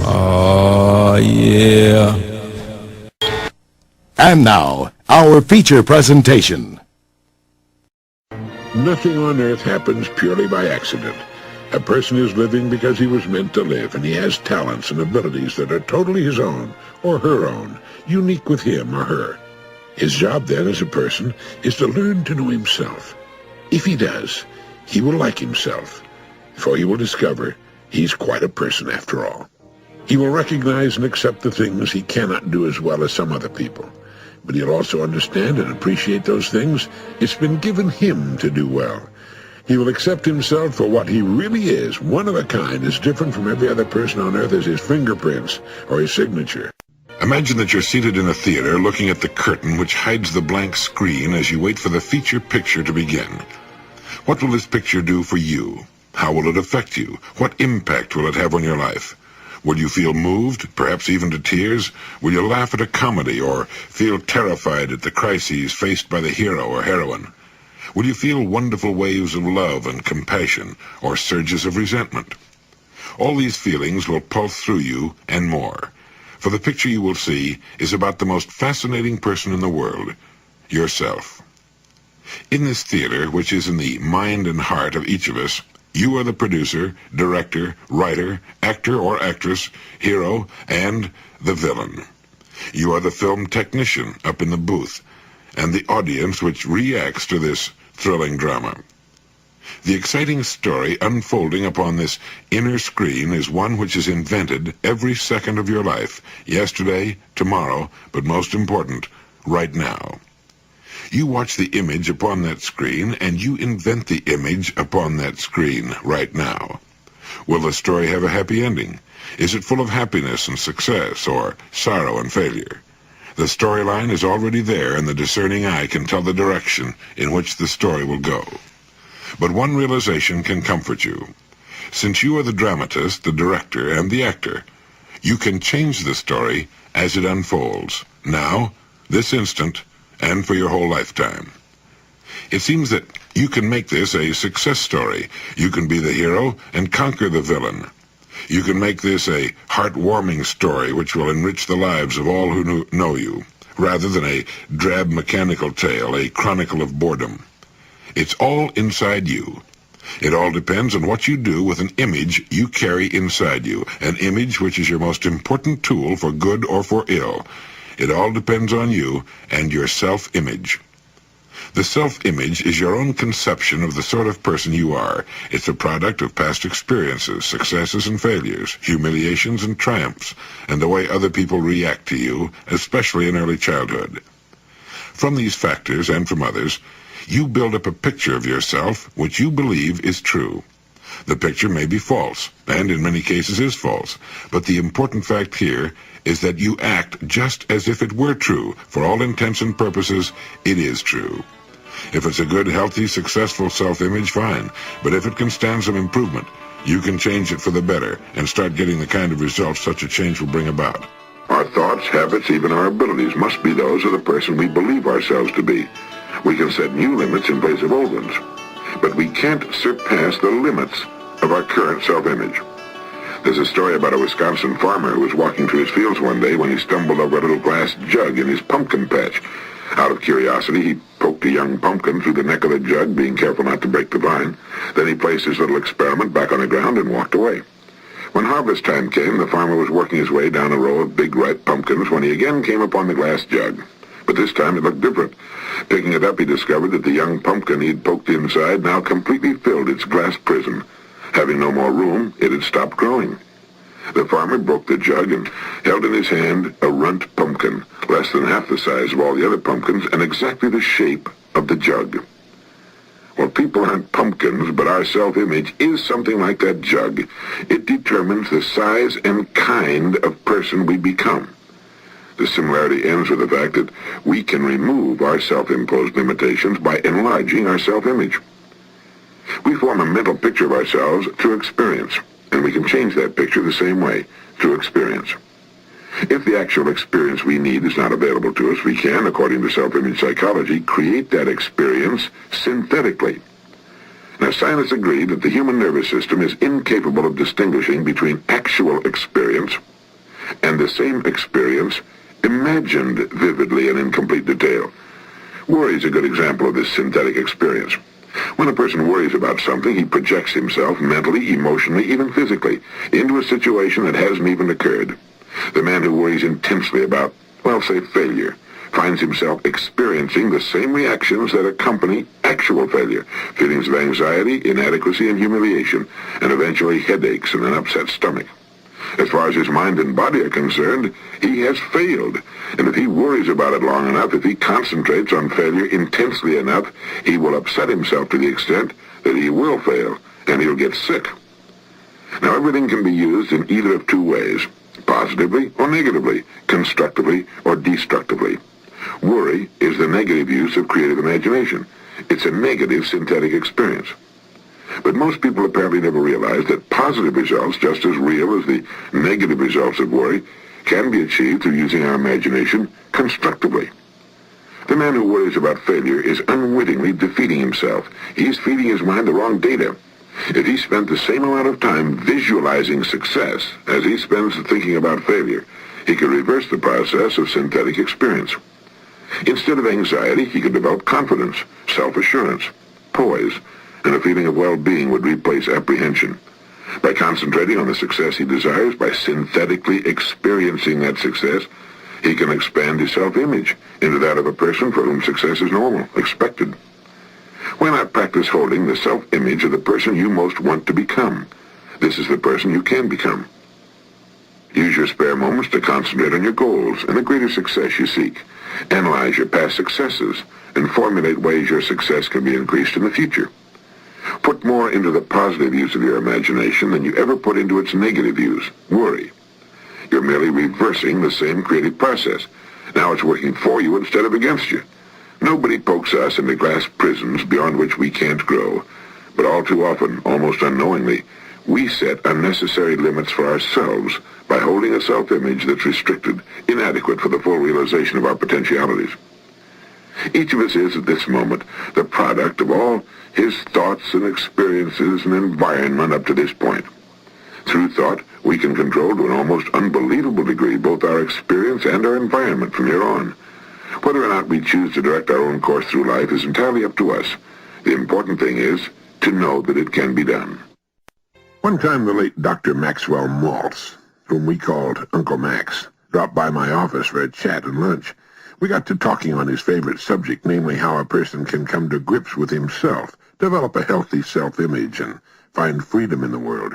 Oh, yeah. And now, our feature presentation. Nothing on earth happens purely by accident. A person is living because he was meant to live, and he has talents and abilities that are totally his own, or her own, unique with him or her. His job then as a person is to learn to know himself. If he does, he will like himself, for he will discover he's quite a person after all. He will recognize and accept the things he cannot do as well as some other people. But he'll also understand and appreciate those things it's been given him to do well. He will accept himself for what he really is, one of a kind, as different from every other person on earth as his fingerprints or his signature. Imagine that you're seated in a theater looking at the curtain which hides the blank screen as you wait for the feature picture to begin. What will this picture do for you? How will it affect you? What impact will it have on your life? Will you feel moved, perhaps even to tears? Will you laugh at a comedy or feel terrified at the crises faced by the hero or heroine? Will you feel wonderful waves of love and compassion or surges of resentment? All these feelings will pulse through you and more. For the picture you will see is about the most fascinating person in the world, yourself. In this theater, which is in the mind and heart of each of us, you are the producer, director, writer, actor or actress, hero, and the villain. You are the film technician up in the booth, and the audience which reacts to this thrilling drama. The exciting story unfolding upon this inner screen is one which is invented every second of your life, yesterday, tomorrow, but most important, right now. You watch the image upon that screen, and you invent the image upon that screen right now. Will the story have a happy ending? Is it full of happiness and success, or sorrow and failure? The storyline is already there, and the discerning eye can tell the direction in which the story will go. But one realization can comfort you. Since you are the dramatist, the director, and the actor, you can change the story as it unfolds, now, this instant, and for your whole lifetime. It seems that you can make this a success story. You can be the hero and conquer the villain. You can make this a heartwarming story which will enrich the lives of all who know you, rather than a drab mechanical tale, a chronicle of boredom. It's all inside you. It all depends on what you do with an image you carry inside you, an image which is your most important tool for good or for ill. It all depends on you and your self-image. The self-image is your own conception of the sort of person you are. It's a product of past experiences, successes and failures, humiliations and triumphs, and the way other people react to you, especially in early childhood. From these factors and from others, you build up a picture of yourself which you believe is true. The picture may be false, and in many cases is false, but the important fact here is that you act just as if it were true. For all intents and purposes, it is true. If it's a good, healthy, successful self-image, fine, but if it can stand some improvement, you can change it for the better and start getting the kind of results such a change will bring about. Our thoughts, habits, even our abilities must be those of the person we believe ourselves to be. We can set new limits in place of old ones, but we can't surpass the limits of our current self-image. There's a story about a Wisconsin farmer who was walking through his fields one day when he stumbled over a little glass jug in his pumpkin patch. Out of curiosity, he poked a young pumpkin through the neck of the jug, being careful not to break the vine. Then he placed his little experiment back on the ground and walked away. When harvest time came, the farmer was working his way down a row of big ripe pumpkins when he again came upon the glass jug. But this time it looked different. Picking it up, he discovered that the young pumpkin he'd poked inside now completely filled its glass prison. Having no more room, it had stopped growing. The farmer broke the jug and held in his hand a runt pumpkin, less than half the size of all the other pumpkins and exactly the shape of the jug. Well, people aren't pumpkins, but our self-image is something like that jug. It determines the size and kind of person we become. The similarity ends with the fact that we can remove our self-imposed limitations by enlarging our self-image. We form a mental picture of ourselves through experience, and we can change that picture the same way, through experience. If the actual experience we need is not available to us, we can, according to self-image psychology, create that experience synthetically. Now, scientists agree that the human nervous system is incapable of distinguishing between actual experience and the same experience imagined vividly and in complete detail. Worry is a good example of this synthetic experience. When a person worries about something, he projects himself mentally, emotionally, even physically, into a situation that hasn't even occurred. The man who worries intensely about, well, say, failure, finds himself experiencing the same reactions that accompany actual failure, feelings of anxiety, inadequacy, and humiliation, and eventually headaches and an upset stomach. As far as his mind and body are concerned, he has failed. And if he worries about it long enough, if he concentrates on failure intensely enough, he will upset himself to the extent that he will fail, and he'll get sick. Now, everything can be used in either of two ways, positively or negatively, constructively or destructively. Worry is the negative use of creative imagination. It's a negative synthetic experience. But most people apparently never realize that positive results, just as real as the negative results of worry, can be achieved through using our imagination constructively. The man who worries about failure is unwittingly defeating himself. He's feeding his mind the wrong data. If he spent the same amount of time visualizing success as he spends thinking about failure, he could reverse the process of synthetic experience. Instead of anxiety, he could develop confidence, self-assurance, poise, and a feeling of well-being would replace apprehension. By concentrating on the success he desires, by synthetically experiencing that success, he can expand his self-image into that of a person for whom success is normal, expected. Why not practice holding the self-image of the person you most want to become? This is the person you can become. Use your spare moments to concentrate on your goals and the greater success you seek. Analyze your past successes and formulate ways your success can be increased in the future. Put more into the positive use of your imagination than you ever put into its negative use, worry. You're merely reversing the same creative process. Now it's working for you instead of against you. Nobody pokes us into glass prisons beyond which we can't grow. But all too often, almost unknowingly, we set unnecessary limits for ourselves by holding a self-image that's restricted, inadequate for the full realization of our potentialities. Each of us is, at this moment, the product of all his thoughts and experiences and environment up to this point. Through thought, we can control to an almost unbelievable degree both our experience and our environment from here on. Whether or not we choose to direct our own course through life is entirely up to us. The important thing is to know that it can be done. One time the late Dr. Maxwell Maltz, whom we called Uncle Max, dropped by my office for a chat and lunch. We got to talking on his favorite subject, namely how a person can come to grips with himself, develop a healthy self-image, and find freedom in the world.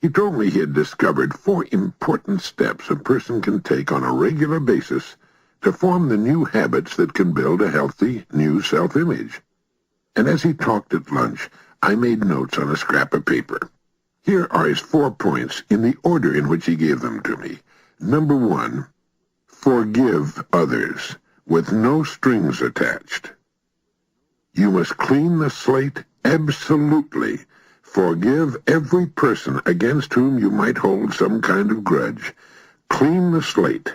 He told me he had discovered 4 important steps a person can take on a regular basis to form the new habits that can build a healthy, new self-image. And as he talked at lunch, I made notes on a scrap of paper. Here are his 4 points in the order in which he gave them to me. Number 1, forgive others with no strings attached. You must clean the slate absolutely. Forgive every person against whom you might hold some kind of grudge. Clean the slate.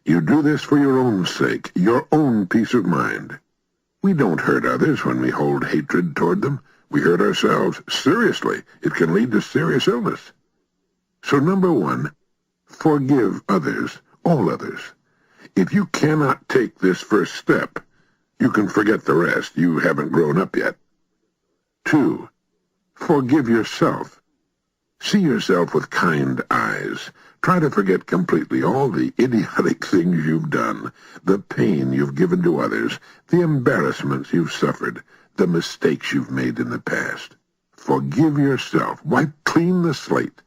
You do this for your own sake, your own peace of mind. We don't hurt others when we hold hatred toward them. We hurt ourselves. Seriously, it can lead to serious illness. So number 1, forgive others, all others. If you cannot take this first step, you can forget the rest. You haven't grown up yet. 2, forgive yourself. See yourself with kind eyes. Try to forget completely all the idiotic things you've done, the pain you've given to others, the embarrassments you've suffered, the mistakes you've made in the past. Forgive yourself. Wipe clean the slate.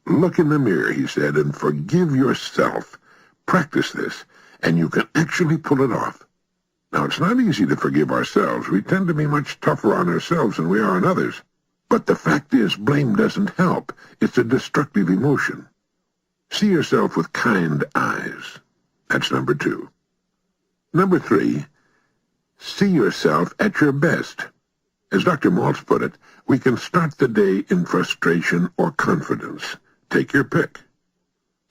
Look in the mirror, he said, and forgive yourself. Practice this, and you can actually pull it off. Now, it's not easy to forgive ourselves. We tend to be much tougher on ourselves than we are on others. But the fact is, blame doesn't help. It's a destructive emotion. See yourself with kind eyes. That's number 2. Number 3, see yourself at your best. As Dr. Maltz put it, we can start the day in frustration or confidence. Take your pick.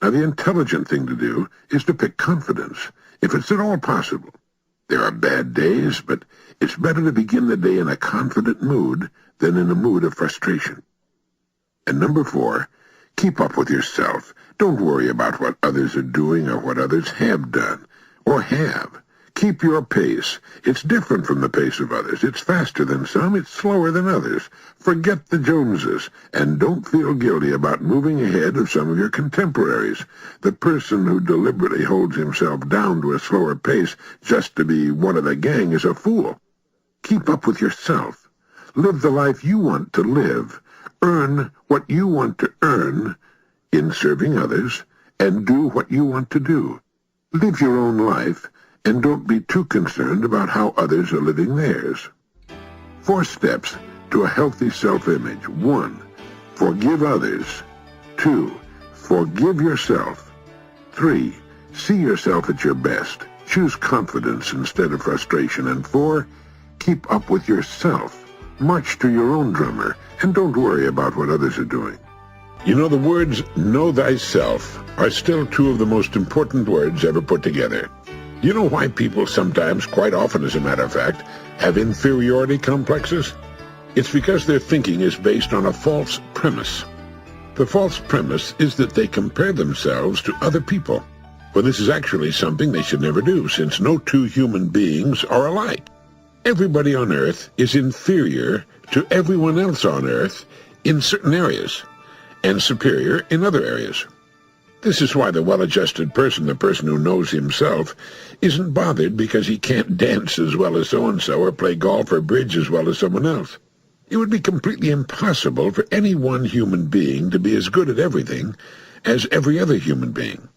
Now, the intelligent thing to do is to pick confidence, if it's at all possible. There are bad days, but it's better to begin the day in a confident mood than in a mood of frustration. And number 4, keep up with yourself. Don't worry about what others are doing or what others have done or have. Keep your pace. It's different from the pace of others. It's faster than some. It's slower than others. Forget the Joneses, and don't feel guilty about moving ahead of some of your contemporaries. The person who deliberately holds himself down to a slower pace just to be one of the gang is a fool. Keep up with yourself. Live the life you want to live. Earn what you want to earn in serving others, and do what you want to do. Live your own life, and don't be too concerned about how others are living theirs. 4 steps to a healthy self-image. 1. Forgive others. 2. Forgive yourself. 3. See yourself at your best. Choose confidence instead of frustration. And 4. Keep up with yourself. March to your own drummer, and don't worry about what others are doing. You know, the words "know thyself" are still 2 of the most important words ever put together. You know why people sometimes, quite often as a matter of fact, have inferiority complexes? It's because their thinking is based on a false premise. The false premise is that they compare themselves to other people. Well, this is actually something they should never do, since no 2 human beings are alike. Everybody on Earth is inferior to everyone else on Earth in certain areas, and superior in other areas. This is why the well-adjusted person, the person who knows himself, isn't bothered because he can't dance as well as so-and-so or play golf or bridge as well as someone else. It would be completely impossible for any one human being to be as good at everything as every other human being.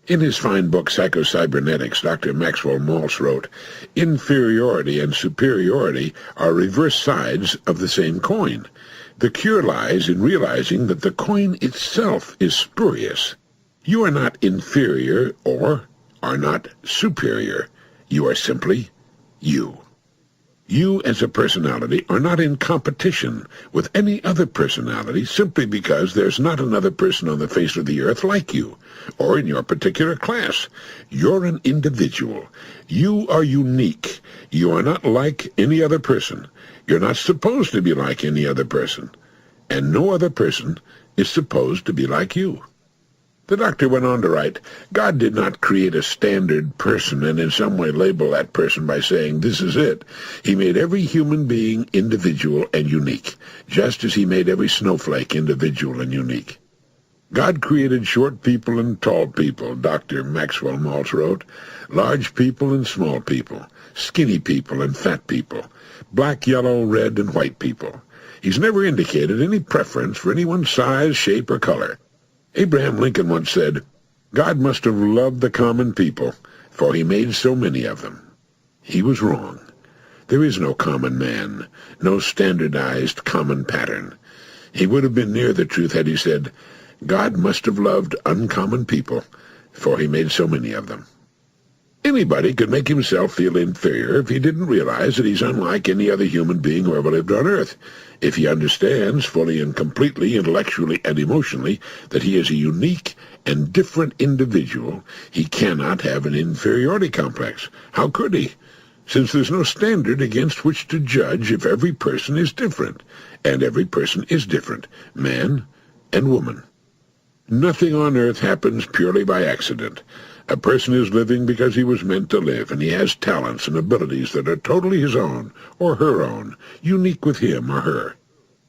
In his fine book, Psycho-Cybernetics, Dr. Maxwell Maltz wrote, "Inferiority and superiority are reverse sides of the same coin. The cure lies in realizing that the coin itself is spurious. You are not inferior or are not superior. You are simply you. You as a personality are not in competition with any other personality simply because there's not another person on the face of the earth like you, or in your particular class. You're an individual. You are unique. You are not like any other person. You're not supposed to be like any other person. And no other person is supposed to be like you." The doctor went on to write, "God did not create a standard person and in some way label that person by saying, 'This is it.' He made every human being individual and unique, just as he made every snowflake individual and unique. God created short people and tall people," Dr. Maxwell Maltz wrote, "large people and small people, skinny people and fat people, black, yellow, red, and white people. He's never indicated any preference for any one size, shape, or color. Abraham Lincoln once said, 'God must have loved the common people, for he made so many of them.' He was wrong. There is no common man, no standardized common pattern. He would have been near the truth had he said, 'God must have loved uncommon people, for he made so many of them.' Anybody could make himself feel inferior if he didn't realize that he's unlike any other human being who ever lived on Earth. If he understands fully and completely, intellectually and emotionally, that he is a unique and different individual, he cannot have an inferiority complex. How could he? Since there's no standard against which to judge if every person is different, and every person is different, man and woman. Nothing on Earth happens purely by accident. A person is living because he was meant to live, and he has talents and abilities that are totally his own, or her own, unique with him or her.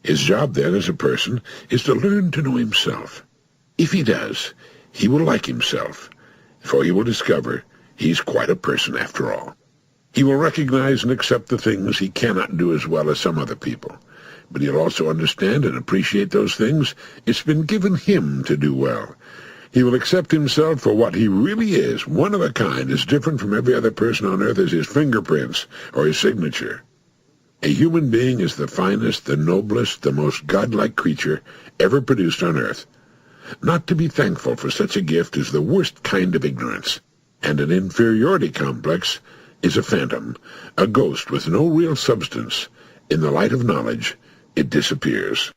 His job then as a person is to learn to know himself. If he does, he will like himself, for he will discover he's quite a person after all. He will recognize and accept the things he cannot do as well as some other people, but he'll also understand and appreciate those things it's been given him to do well. He will accept himself for what he really is, one of a kind, as different from every other person on Earth as his fingerprints or his signature. A human being is the finest, the noblest, the most godlike creature ever produced on Earth. Not to be thankful for such a gift is the worst kind of ignorance, and an inferiority complex is a phantom, a ghost with no real substance. In the light of knowledge, it disappears.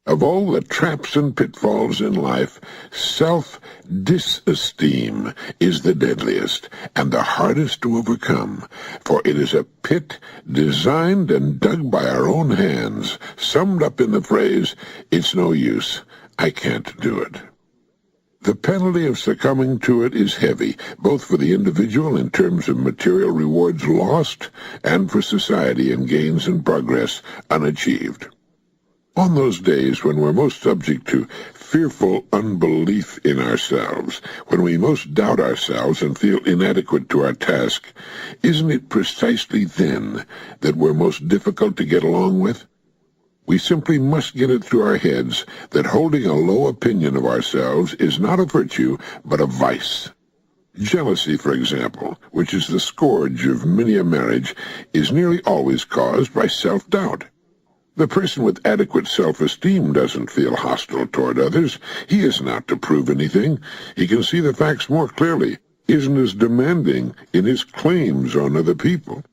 Of all the traps and pitfalls in life, self-disesteem is the deadliest and the hardest to overcome, for it is a pit designed and dug by our own hands, summed up in the phrase, "It's no use, I can't do it." The penalty of succumbing to it is heavy, both for the individual in terms of material rewards lost and for society in gains and progress unachieved. On those days when we're most subject to fearful unbelief in ourselves, when we most doubt ourselves and feel inadequate to our task, isn't it precisely then that we're most difficult to get along with? We simply must get it through our heads that holding a low opinion of ourselves is not a virtue, but a vice. Jealousy, for example, which is the scourge of many a marriage, is nearly always caused by self-doubt. The person with adequate self-esteem doesn't feel hostile toward others. He isn't out to prove anything. He can see the facts more clearly, isn't as demanding in his claims on other people.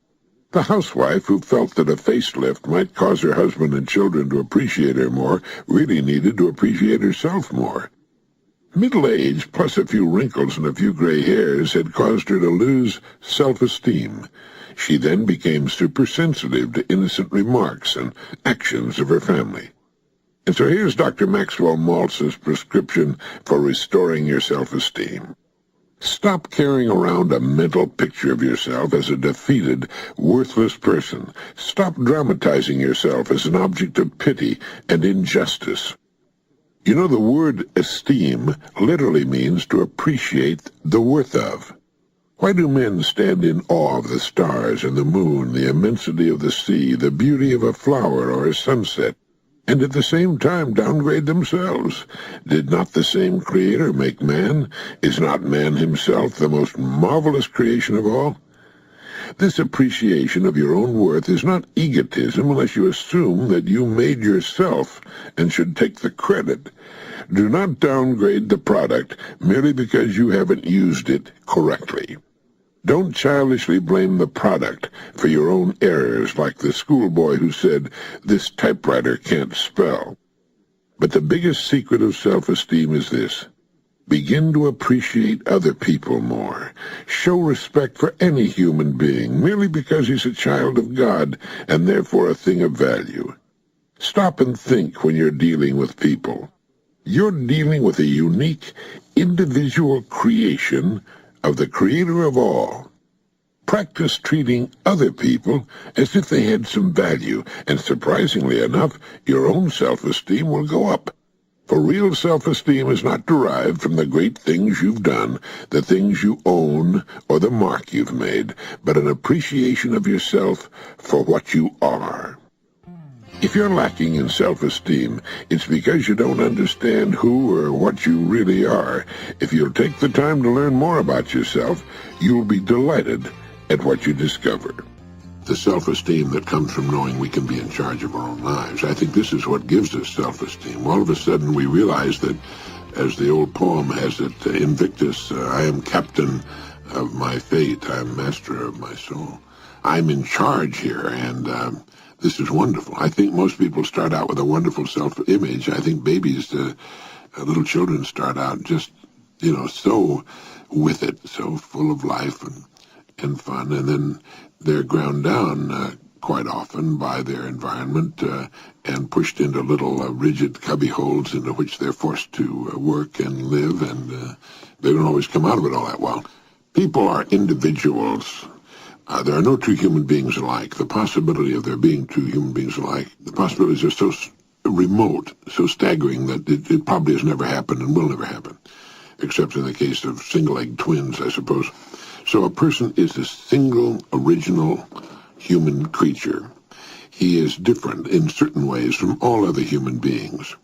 The housewife who felt that a facelift might cause her husband and children to appreciate her more really needed to appreciate herself more. Middle age, plus a few wrinkles and a few gray hairs, had caused her to lose self-esteem. She then became supersensitive to innocent remarks and actions of her family. And so here's Dr. Maxwell Maltz's prescription for restoring your self-esteem. Stop carrying around a mental picture of yourself as a defeated, worthless person. Stop dramatizing yourself as an object of pity and injustice. You know, the word esteem literally means to appreciate the worth of. Why do men stand in awe of the stars and the moon, the immensity of the sea, the beauty of a flower or a sunset, and at the same time downgrade themselves? Did not the same Creator make man? Is not man himself the most marvelous creation of all? This appreciation of your own worth is not egotism unless you assume that you made yourself and should take the credit. Do not downgrade the product merely because you haven't used it correctly. Don't childishly blame the product for your own errors like the schoolboy who said, "This typewriter can't spell." But the biggest secret of self-esteem is this. Begin to appreciate other people more. Show respect for any human being merely because he's a child of God and therefore a thing of value. Stop and think when you're dealing with people. You're dealing with a unique, individual creation of the Creator of all. Practice treating other people as if they had some value, and surprisingly enough, your own self-esteem will go up. For real self-esteem is not derived from the great things you've done, the things you own, or the mark you've made, but an appreciation of yourself for what you are. If you're lacking in self-esteem, it's because you don't understand who or what you really are. If you'll take the time to learn more about yourself, you'll be delighted at what you discover. The self-esteem that comes from knowing we can be in charge of our own lives. I think this is what gives us self-esteem. All of a sudden we realize that, as the old poem has it, Invictus, I am captain of my fate, I am master of my soul. I'm in charge here, and this is wonderful. I think most people start out with a wonderful self-image. I think babies, little children start out just, so with it, so full of life and fun, and then they're ground down quite often by their environment and pushed into little rigid cubby holes into which they're forced to work and live, and they don't always come out of it all that well. People are individuals. There are no two human beings alike. The possibility of there being two human beings alike, the possibilities are so remote, so staggering that it probably has never happened and will never happen, except in the case of single-egg twins, I suppose. So a person is a single, original human creature. He is different in certain ways from all other human beings.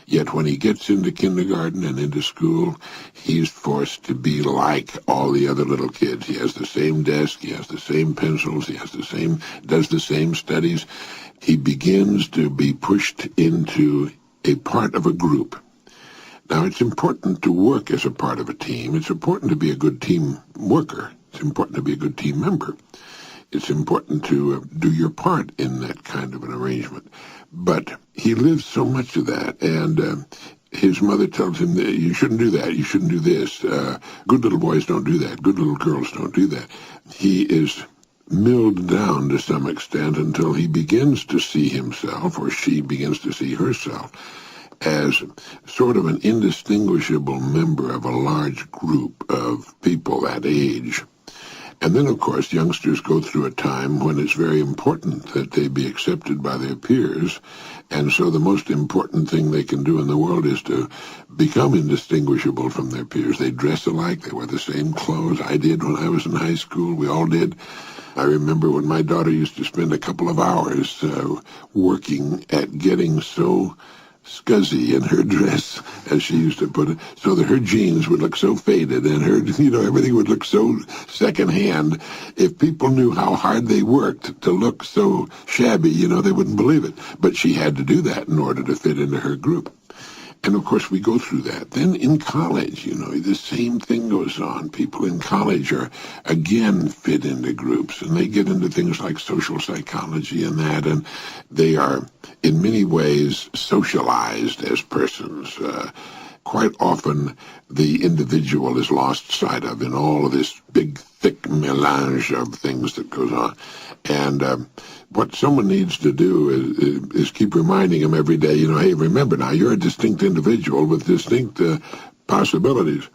Yet when he gets into kindergarten and into school, he's forced to be like all the other little kids. He has the same desk, he has the same pencils, does the same studies. He begins to be pushed into a part of a group. Now, it's important to work as a part of a team. It's important to be a good team worker. It's important to be a good team member. It's important to do your part in that kind of an arrangement. But he lives so much of that, and his mother tells him that you shouldn't do that, you shouldn't do this. Good little boys don't do that. Good little girls don't do that. He is milled down to some extent until he begins to see himself, or she begins to see herself, as sort of an indistinguishable member of a large group of people that age. And then, of course, youngsters go through a time when it's very important that they be accepted by their peers. And so the most important thing they can do in the world is to become indistinguishable from their peers. They dress alike. They wear the same clothes. I did when I was in high school. We all did. I remember when my daughter used to spend a couple of hours working at getting so scuzzy in her dress, as she used to put it, so that her jeans would look so faded and her, everything would look so secondhand. If people knew how hard they worked to look so shabby, they wouldn't believe it. But she had to do that in order to fit into her group. And, of course, we go through that. Then in college, the same thing goes on. People in college are, again, fit into groups, and they get into things like social psychology and that, and they are, in many ways, socialized as persons. Quite often, the individual is lost sight of in all of this big, thick melange of things that goes on. And what someone needs to do is keep reminding them every day, hey, remember now, you're a distinct individual with distinct possibilities.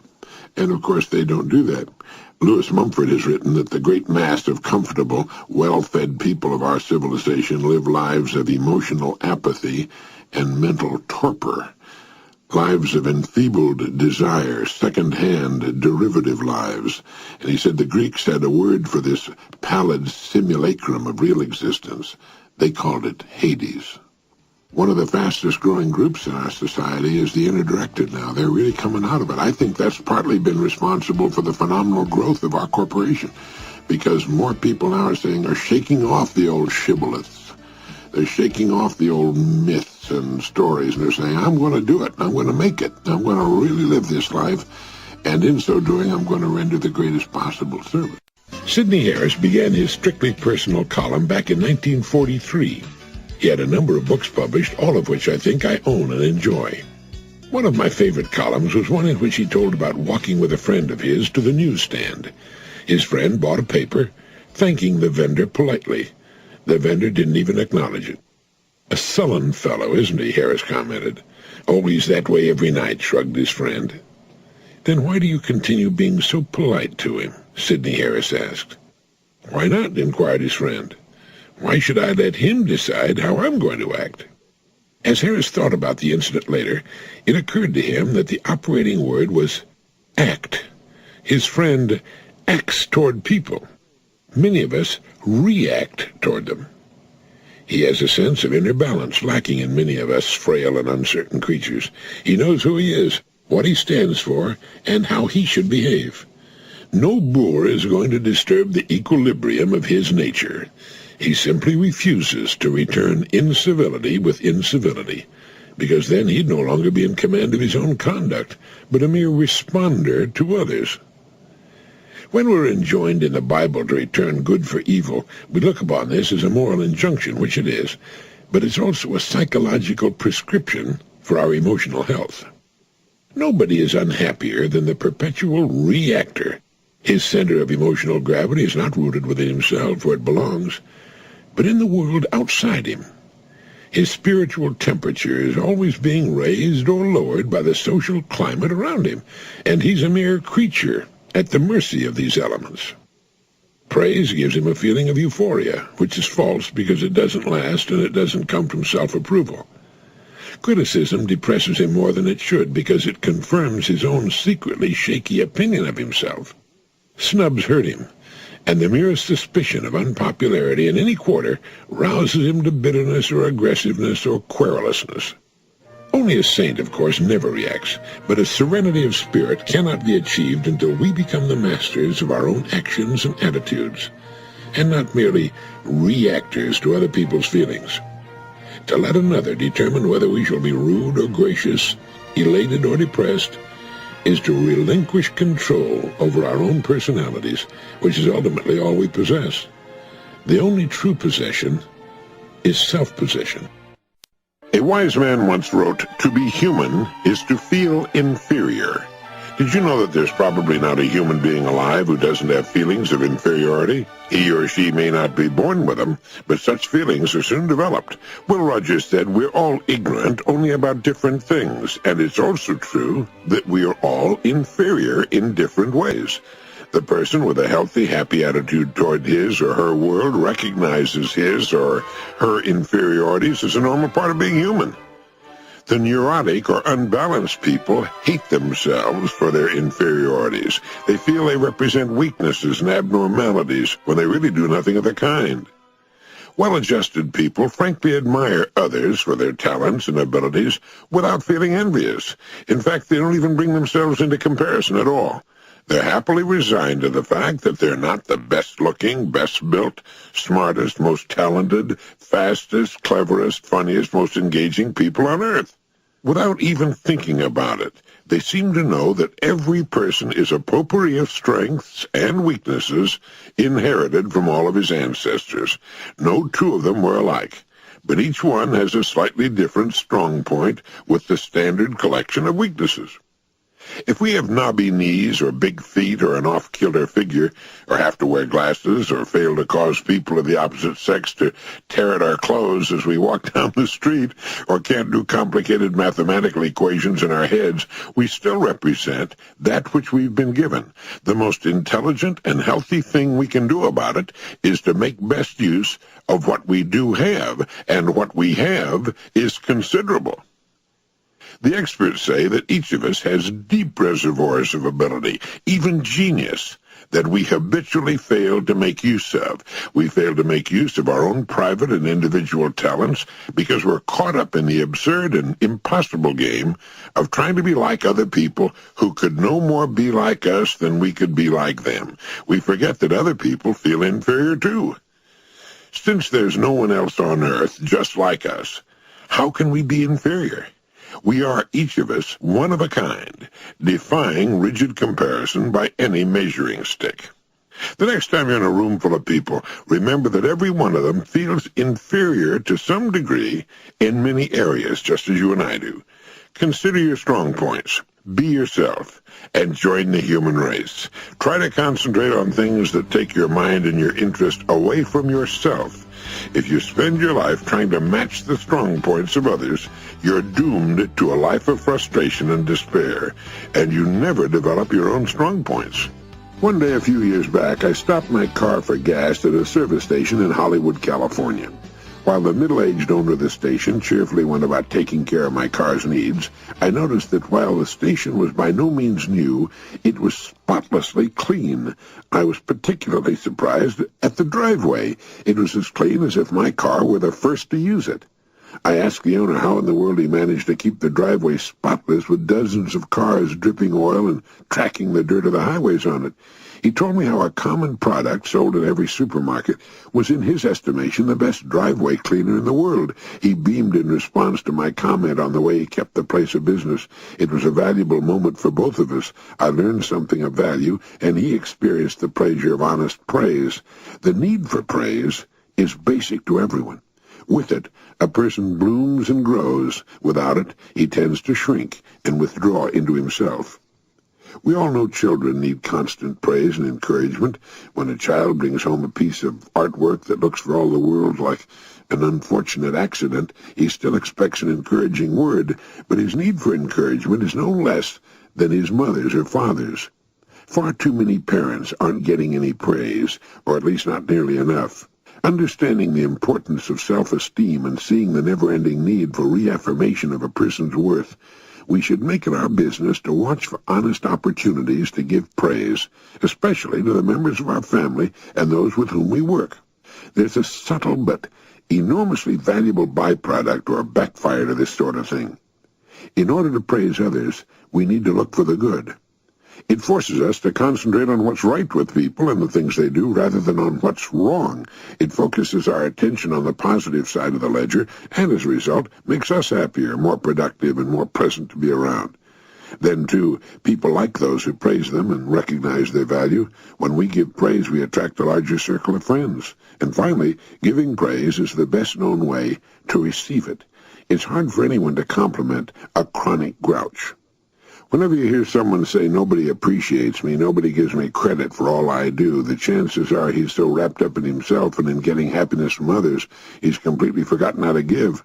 And, of course, they don't do that. Lewis Mumford has written that the great mass of comfortable, well-fed people of our civilization live lives of emotional apathy and mental torpor. Lives of enfeebled desire, second-hand, derivative lives. And he said the Greeks had a word for this pallid simulacrum of real existence. They called it Hades. One of the fastest-growing groups in our society is the inner-directed now. They're really coming out of it. I think that's partly been responsible for the phenomenal growth of our corporation, because more people now are shaking off the old shibboleths. They're shaking off the old myths and stories, and they're saying, I'm going to do it. I'm going to make it. I'm going to really live this life. And in so doing, I'm going to render the greatest possible service. Sidney Harris began his strictly personal column back in 1943. He had a number of books published, all of which I think I own and enjoy. One of my favorite columns was one in which he told about walking with a friend of his to the newsstand. His friend bought a paper, thanking the vendor politely. The vendor didn't even acknowledge it. A sullen fellow, isn't he? Harris commented. Always that way every night, shrugged his friend. Then why do you continue being so polite to him? Sidney Harris asked. Why not? Inquired his friend. Why should I let him decide how I'm going to act? As Harris thought about the incident later, it occurred to him that the operating word was act. His friend acts toward people. Many of us react toward them. He has a sense of inner balance lacking in many of us frail and uncertain creatures. He knows who he is, what he stands for, and how he should behave. No boor is going to disturb the equilibrium of his nature. He simply refuses to return incivility with incivility, because then he'd no longer be in command of his own conduct, but a mere responder to others. When we're enjoined in the Bible to return good for evil, we look upon this as a moral injunction, which it is, but it's also a psychological prescription for our emotional health. Nobody is unhappier than the perpetual reactor. His center of emotional gravity is not rooted within himself, where it belongs, but in the world outside him. His spiritual temperature is always being raised or lowered by the social climate around him, and he's a mere creature at the mercy of these elements. Praise gives him a feeling of euphoria, which is false because it doesn't last and it doesn't come from self-approval. Criticism depresses him more than it should because it confirms his own secretly shaky opinion of himself. Snubs hurt him, and the merest suspicion of unpopularity in any quarter rouses him to bitterness or aggressiveness or querulousness. Only a saint, of course, never reacts, but a serenity of spirit cannot be achieved until we become the masters of our own actions and attitudes, and not merely reactors to other people's feelings. To let another determine whether we shall be rude or gracious, elated or depressed, is to relinquish control over our own personalities, which is ultimately all we possess. The only true possession is self-possession. A wise man once wrote, "To be human is to feel inferior. Did you know that there's probably not a human being alive who doesn't have feelings of inferiority? He or she may not be born with them, but such feelings are soon developed. Will Rogers said we're all ignorant only about different things, and it's also true that we are all inferior in different ways. The person with a healthy, happy attitude toward his or her world recognizes his or her inferiorities as a normal part of being human. The neurotic or unbalanced people hate themselves for their inferiorities. They feel they represent weaknesses and abnormalities when they really do nothing of the kind. Well-adjusted people frankly admire others for their talents and abilities without feeling envious. In fact, they don't even bring themselves into comparison at all. They're happily resigned to the fact that they're not the best-looking, best-built, smartest, most talented, fastest, cleverest, funniest, most engaging people on earth. Without even thinking about it, they seem to know that every person is a potpourri of strengths and weaknesses inherited from all of his ancestors. No two of them were alike, but each one has a slightly different strong point with the standard collection of weaknesses. If we have knobby knees or big feet or an off-kilter figure, or have to wear glasses or fail to cause people of the opposite sex to tear at our clothes as we walk down the street, or can't do complicated mathematical equations in our heads, we still represent that which we've been given. The most intelligent and healthy thing we can do about it is to make best use of what we do have, and what we have is considerable. The experts say that each of us has deep reservoirs of ability, even genius, that we habitually fail to make use of. We fail to make use of our own private and individual talents because we're caught up in the absurd and impossible game of trying to be like other people who could no more be like us than we could be like them. We forget that other people feel inferior too. Since there's no one else on earth just like us, how can we be inferior? We are, each of us, one of a kind, defying rigid comparison by any measuring stick. The next time you're in a room full of people, remember that every one of them feels inferior to some degree in many areas, just as you and I do. Consider your strong points. Be yourself, and join the human race. Try to concentrate on things that take your mind and your interest away from yourself. If you spend your life trying to match the strong points of others, you're doomed to a life of frustration and despair, and you never develop your own strong points. One day a few years back, I stopped my car for gas at a service station in Hollywood, California. While the middle-aged owner of the station cheerfully went about taking care of my car's needs, I noticed that while the station was by no means new, it was spotlessly clean. I was particularly surprised at the driveway. It was as clean as if my car were the first to use it. I asked the owner how in the world he managed to keep the driveway spotless with dozens of cars dripping oil and tracking the dirt of the highways on it. He told me how a common product sold at every supermarket was, in his estimation, the best driveway cleaner in the world. He beamed in response to my comment on the way he kept the place of business. It was a valuable moment for both of us. I learned something of value, and he experienced the pleasure of honest praise. The need for praise is basic to everyone. With it, a person blooms and grows. Without it, he tends to shrink and withdraw into himself. We all know children need constant praise and encouragement. When a child brings home a piece of artwork that looks for all the world like an unfortunate accident, he still expects an encouraging word, but his need for encouragement is no less than his mother's or father's. Far too many parents aren't getting any praise, or at least not nearly enough. Understanding the importance of self-esteem and seeing the never-ending need for reaffirmation of a person's worth, we should make it our business to watch for honest opportunities to give praise, especially to the members of our family and those with whom we work. There's a subtle but enormously valuable byproduct or backfire to this sort of thing. In order to praise others, we need to look for the good. It forces us to concentrate on what's right with people and the things they do rather than on what's wrong. It focuses our attention on the positive side of the ledger and, as a result, makes us happier, more productive, and more pleasant to be around. Then, too, people like those who praise them and recognize their value. When we give praise, we attract a larger circle of friends. And finally, giving praise is the best-known way to receive it. It's hard for anyone to compliment a chronic grouch. Whenever you hear someone say, "Nobody appreciates me, nobody gives me credit for all I do," the chances are he's so wrapped up in himself and in getting happiness from others, he's completely forgotten how to give.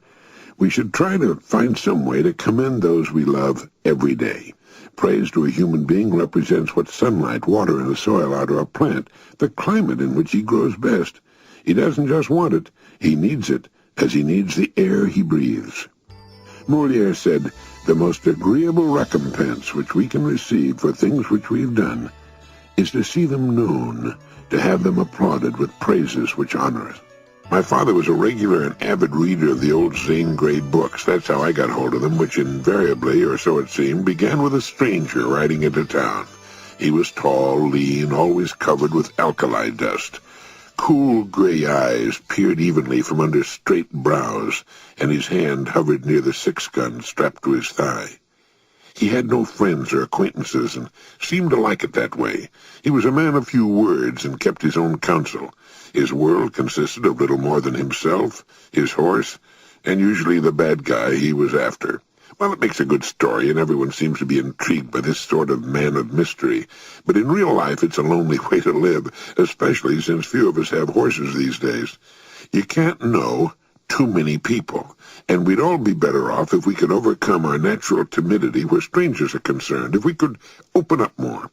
We should try to find some way to commend those we love every day. Praise to a human being represents what sunlight, water, and the soil are to a plant, the climate in which he grows best. He doesn't just want it, he needs it, as he needs the air he breathes. Molière said, "The most agreeable recompense which we can receive for things which we've done is to see them known, to have them applauded with praises which honor us." My father was a regular and avid reader of the old Zane Grey books. That's how I got hold of them, which invariably, or so it seemed, began with a stranger riding into town. He was tall, lean, always covered with alkali dust. Cool gray eyes peered evenly from under straight brows, and his hand hovered near the 6-gun strapped to his thigh. He had no friends or acquaintances, and seemed to like it that way. He was a man of few words, and kept his own counsel. His world consisted of little more than himself, his horse, and usually the bad guy he was after. Well, it makes a good story, and everyone seems to be intrigued by this sort of man of mystery. But in real life, it's a lonely way to live, especially since few of us have horses these days. You can't know too many people, and we'd all be better off if we could overcome our natural timidity where strangers are concerned, if we could open up more.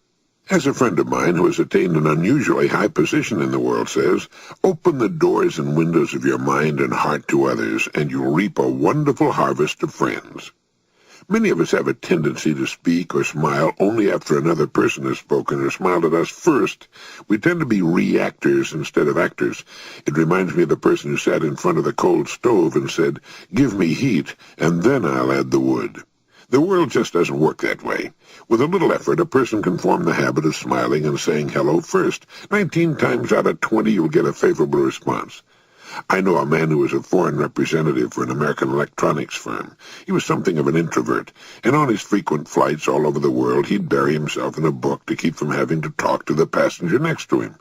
As a friend of mine who has attained an unusually high position in the world says, "Open the doors and windows of your mind and heart to others, and you'll reap a wonderful harvest of friends." Many of us have a tendency to speak or smile only after another person has spoken or smiled at us first. We tend to be reactors instead of actors. It reminds me of the person who sat in front of the cold stove and said, "Give me heat, and then I'll add the wood." The world just doesn't work that way. With a little effort, a person can form the habit of smiling and saying hello first. 19 times out of 20, you'll get a favorable response. I know a man who was a foreign representative for an American electronics firm. He was something of an introvert, and on his frequent flights all over the world, he'd bury himself in a book to keep from having to talk to the passenger next to him.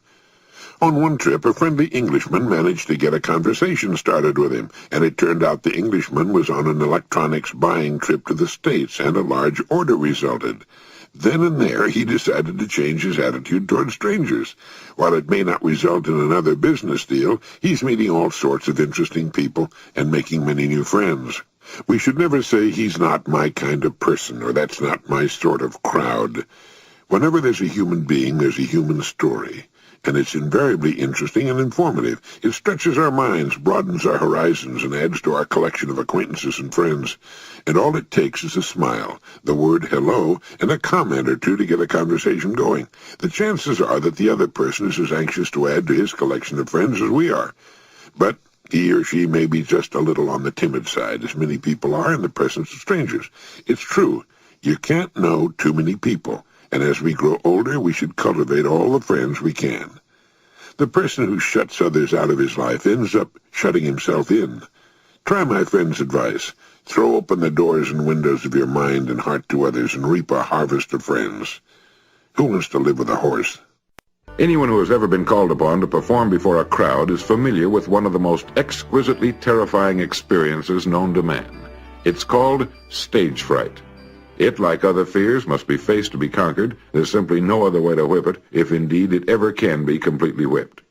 On one trip, a friendly Englishman managed to get a conversation started with him, and it turned out the Englishman was on an electronics buying trip to the States, and a large order resulted. Then and there, he decided to change his attitude toward strangers. While it may not result in another business deal, he's meeting all sorts of interesting people and making many new friends. We should never say, "He's not my kind of person," or "That's not my sort of crowd." Whenever there's a human being, there's a human story, and it's invariably interesting and informative. It stretches our minds, broadens our horizons, and adds to our collection of acquaintances and friends. And all it takes is a smile, the word hello, and a comment or two to get a conversation going. The chances are that the other person is as anxious to add to his collection of friends as we are. But he or she may be just a little on the timid side, as many people are in the presence of strangers. It's true, you can't know too many people, and as we grow older, we should cultivate all the friends we can. The person who shuts others out of his life ends up shutting himself in. Try my friend's advice. Throw open the doors and windows of your mind and heart to others and reap a harvest of friends. Who wants to live with a horse? Anyone who has ever been called upon to perform before a crowd is familiar with one of the most exquisitely terrifying experiences known to man. It's called stage fright. It, like other fears, must be faced to be conquered. There's simply no other way to whip it, if indeed it ever can be completely whipped.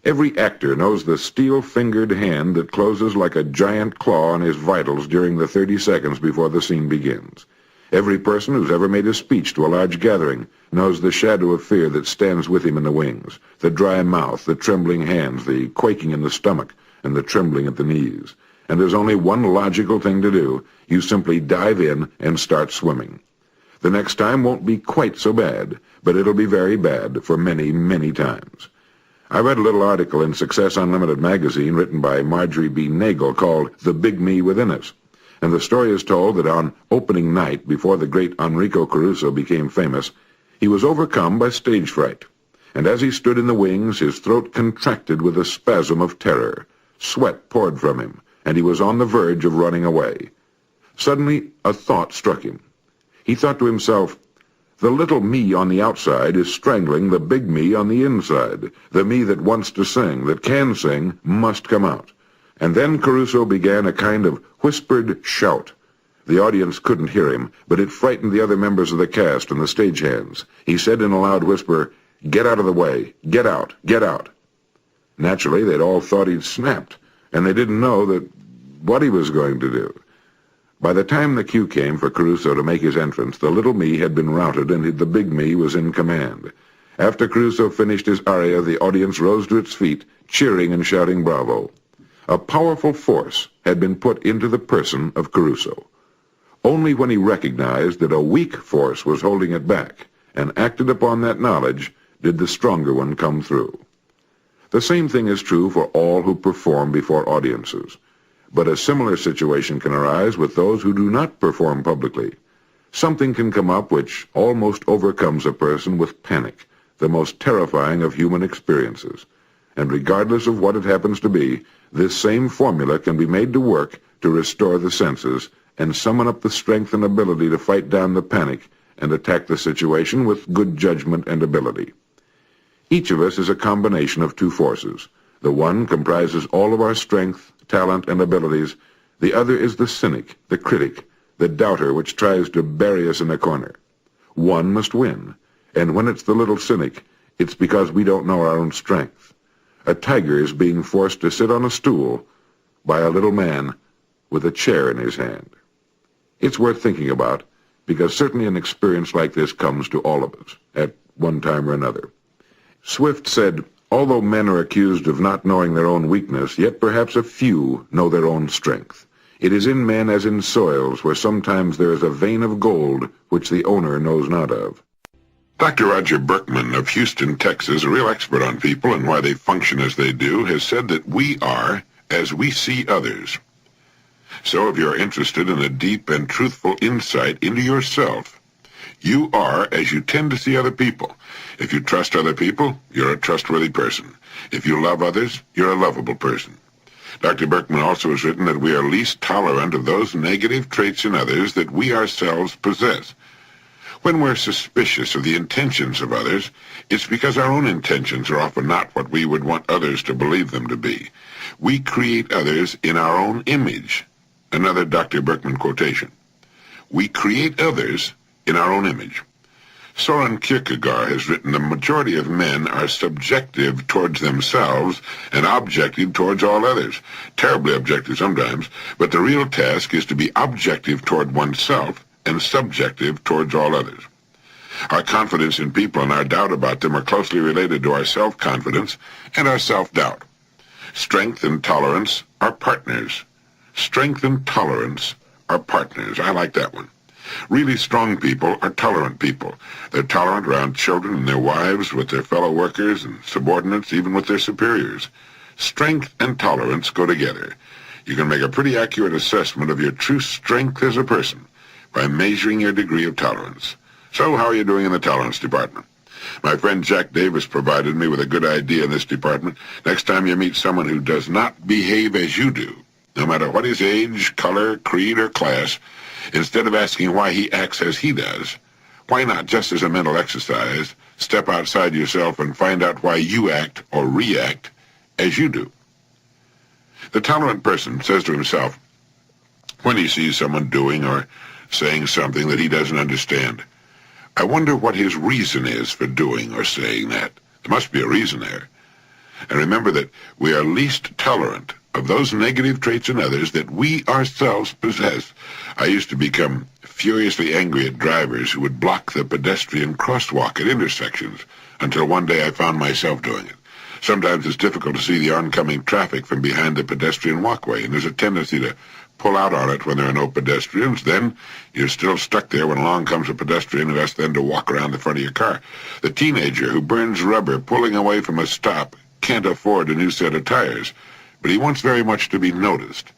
Every actor knows the steel-fingered hand that closes like a giant claw on his vitals during the 30 seconds before the scene begins. Every person who's ever made a speech to a large gathering knows the shadow of fear that stands with him in the wings, the dry mouth, the trembling hands, the quaking in the stomach, and the trembling at the knees. And there's only one logical thing to do. You simply dive in and start swimming. The next time won't be quite so bad, but it'll be very bad for many, many times. I read a little article in Success Unlimited magazine written by Marjorie B. Nagel called The Big Me Within Us, and the story is told that on opening night, before the great Enrico Caruso became famous, he was overcome by stage fright, and as he stood in the wings, his throat contracted with a spasm of terror. Sweat poured from him, and he was on the verge of running away. Suddenly, a thought struck him. He thought to himself, the little me on the outside is strangling the big me on the inside. The me that wants to sing, that can sing, must come out. And then Caruso began a kind of whispered shout. The audience couldn't hear him, but it frightened the other members of the cast and the stagehands. He said in a loud whisper, "Get out of the way! Get out! Get out!" Naturally, they'd all thought he'd snapped, and they didn't know what he was going to do. By the time the cue came for Caruso to make his entrance, the little me had been routed and the big me was in command. After Caruso finished his aria, the audience rose to its feet, cheering and shouting bravo. A powerful force had been put into the person of Caruso. Only when he recognized that a weak force was holding it back and acted upon that knowledge did the stronger one come through. The same thing is true for all who perform before audiences, but a similar situation can arise with those who do not perform publicly. Something can come up which almost overcomes a person with panic, the most terrifying of human experiences. And regardless of what it happens to be, this same formula can be made to work to restore the senses and summon up the strength and ability to fight down the panic and attack the situation with good judgment and ability. Each of us is a combination of two forces. The one comprises all of our strength, talent, and abilities. The other is the cynic, the critic, the doubter which tries to bury us in a corner. One must win, and when it's the little cynic, it's because we don't know our own strength. A tiger is being forced to sit on a stool by a little man with a chair in his hand. It's worth thinking about, because certainly an experience like this comes to all of us at one time or another. Swift said, "Although men are accused of not knowing their own weakness, yet perhaps a few know their own strength. It is in men as in soils, where sometimes there is a vein of gold which the owner knows not of." Dr. Roger Berkman of Houston, Texas, a real expert on people and why they function as they do, has said that we are as we see others. So if you're interested in a deep and truthful insight into yourself, you are as you tend to see other people. If you trust other people, you're a trustworthy person. If you love others, you're a lovable person. Dr. Berkman also has written that we are least tolerant of those negative traits in others that we ourselves possess. When we're suspicious of the intentions of others, it's because our own intentions are often not what we would want others to believe them to be. We create others in our own image. Another Dr. Berkman quotation. We create others in our own image. Soren Kierkegaard has written the majority of men are subjective towards themselves and objective towards all others. Terribly objective sometimes, but the real task is to be objective toward oneself and subjective towards all others. Our confidence in people and our doubt about them are closely related to our self-confidence and our self-doubt. Strength and tolerance are partners. Strength and tolerance are partners. I like that one. Really strong people are tolerant people. They're tolerant around children and their wives, with their fellow workers and subordinates, even with their superiors. Strength and tolerance go together. You can make a pretty accurate assessment of your true strength as a person by measuring your degree of tolerance. So how are you doing in the tolerance department? My friend Jack Davis provided me with a good idea in this department. Next time you meet someone who does not behave as you do, no matter what his age, color, creed, or class, instead of asking why he acts as he does, why not, just as a mental exercise, step outside yourself and find out why you act or react as you do? The tolerant person says to himself, when he sees someone doing or saying something that he doesn't understand, I wonder what his reason is for doing or saying that. There must be a reason there. And remember that we are least tolerant of those negative traits in others that we ourselves possess. I used to become furiously angry at drivers who would block the pedestrian crosswalk at intersections, until one day I found myself doing it. Sometimes it's difficult to see the oncoming traffic from behind the pedestrian walkway, and there's a tendency to pull out on it when there are no pedestrians. Then you're still stuck there when along comes a pedestrian who has then to walk around the front of your car. The teenager who burns rubber pulling away from a stop can't afford a new set of tires, but he wants very much to be noticed.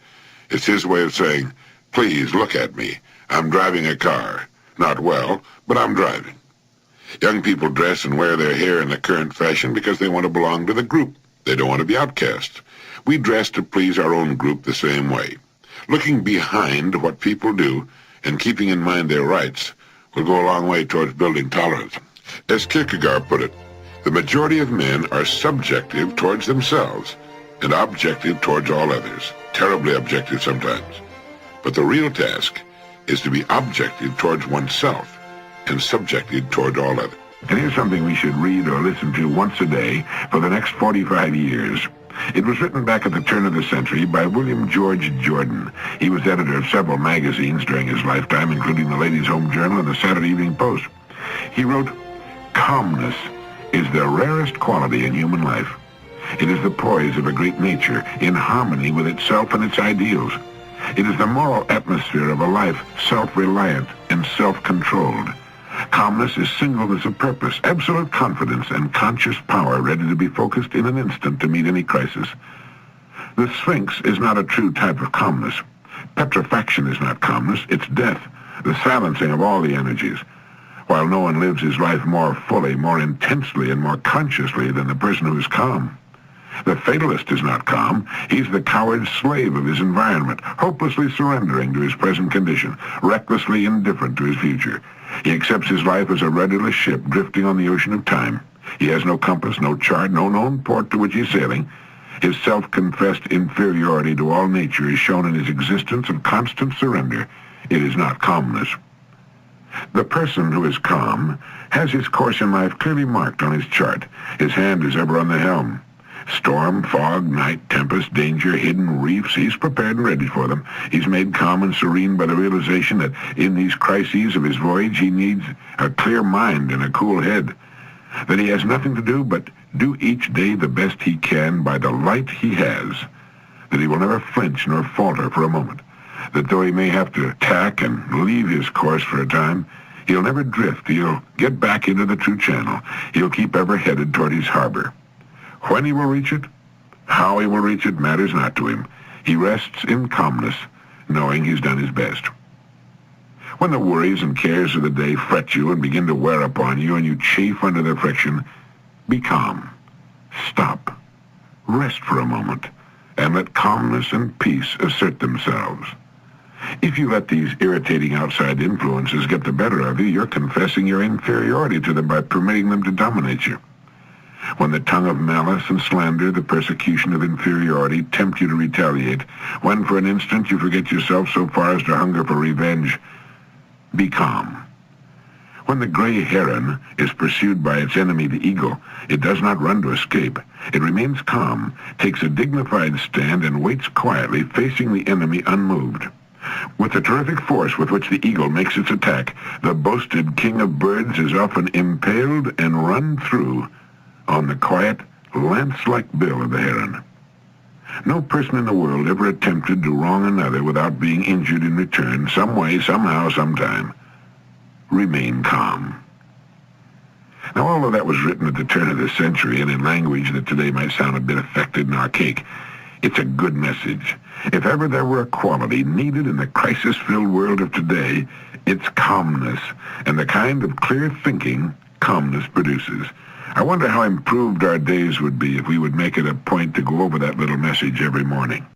It's his way of saying, please look at me. I'm driving a car. Not well, but I'm driving. Young people dress and wear their hair in the current fashion because they want to belong to the group. They don't want to be outcasts. We dress to please our own group the same way. Looking behind what people do and keeping in mind their rights will go a long way towards building tolerance. As Kierkegaard put it, the majority of men are subjective towards themselves and objective towards all others, terribly objective sometimes. But the real task is to be objective towards oneself and subjective toward all others. And here's something we should read or listen to once a day for the next 45 years. It was written back at the turn of the century by William George Jordan. He was editor of several magazines during his lifetime, including the Ladies' Home Journal and the Saturday Evening Post. He wrote, "Calmness is the rarest quality in human life. It is the poise of a great nature in harmony with itself and its ideals. It is the moral atmosphere of a life self-reliant and self-controlled. Calmness is singleness of purpose, absolute confidence, and conscious power ready to be focused in an instant to meet any crisis. The Sphinx is not a true type of calmness. Petrifaction is not calmness, it's death, the silencing of all the energies. While no one lives his life more fully, more intensely, and more consciously than the person who is calm. The fatalist is not calm. He's the coward slave of his environment, hopelessly surrendering to his present condition, recklessly indifferent to his future. He accepts his life as a rudderless ship drifting on the ocean of time. He has no compass, no chart, no known port to which he's sailing. His self-confessed inferiority to all nature is shown in his existence of constant surrender. It is not calmness. The person who is calm has his course in life clearly marked on his chart. His hand is ever on the helm. Storm, fog, night, tempest, danger, hidden reefs, he's prepared and ready for them. He's made calm and serene by the realization that in these crises of his voyage he needs a clear mind and a cool head. That he has nothing to do but do each day the best he can by the light he has. That he will never flinch nor falter for a moment. That though he may have to tack and leave his course for a time, he'll never drift. He'll get back into the true channel. He'll keep ever headed toward his harbor. When he will reach it, how he will reach it matters not to him. He rests in calmness, knowing he's done his best. When the worries and cares of the day fret you and begin to wear upon you and you chafe under their friction, be calm. Stop. Rest for a moment, and let calmness and peace assert themselves. If you let these irritating outside influences get the better of you, you're confessing your inferiority to them by permitting them to dominate you. When the tongue of malice and slander, the persecution of inferiority, tempt you to retaliate, when for an instant you forget yourself so far as to hunger for revenge, be calm. When the gray heron is pursued by its enemy, the eagle, it does not run to escape. It remains calm, takes a dignified stand, and waits quietly, facing the enemy unmoved. With the terrific force with which the eagle makes its attack, the boasted king of birds is often impaled and run through on the quiet, lance-like bill of the heron. No person in the world ever attempted to wrong another without being injured in return, some way, somehow, sometime. Remain calm. Now, all of that was written at the turn of the century and in language that today might sound a bit affected and archaic. It's a good message. If ever there were a quality needed in the crisis-filled world of today, it's calmness, and the kind of clear thinking calmness produces. I wonder how improved our days would be if we would make it a point to go over that little message every morning.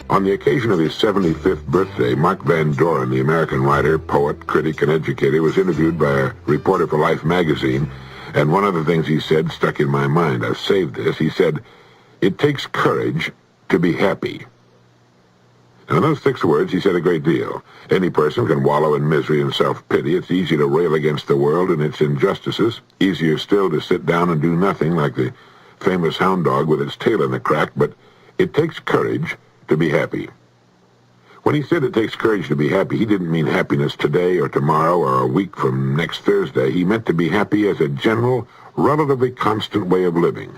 On the occasion of his 75th birthday, Mark Van Doren, the American writer, poet, critic, and educator, was interviewed by a reporter for Life magazine, and one of the things he said stuck in my mind. I've saved this. He said, "It takes courage to be happy." Now, in those 6 words, he said a great deal. Any person can wallow in misery and self-pity. It's easy to rail against the world and its injustices. Easier still to sit down and do nothing, like the famous hound dog with its tail in the crack. But it takes courage to be happy. When he said it takes courage to be happy, he didn't mean happiness today or tomorrow or a week from next Thursday. He meant to be happy as a general, relatively constant way of living.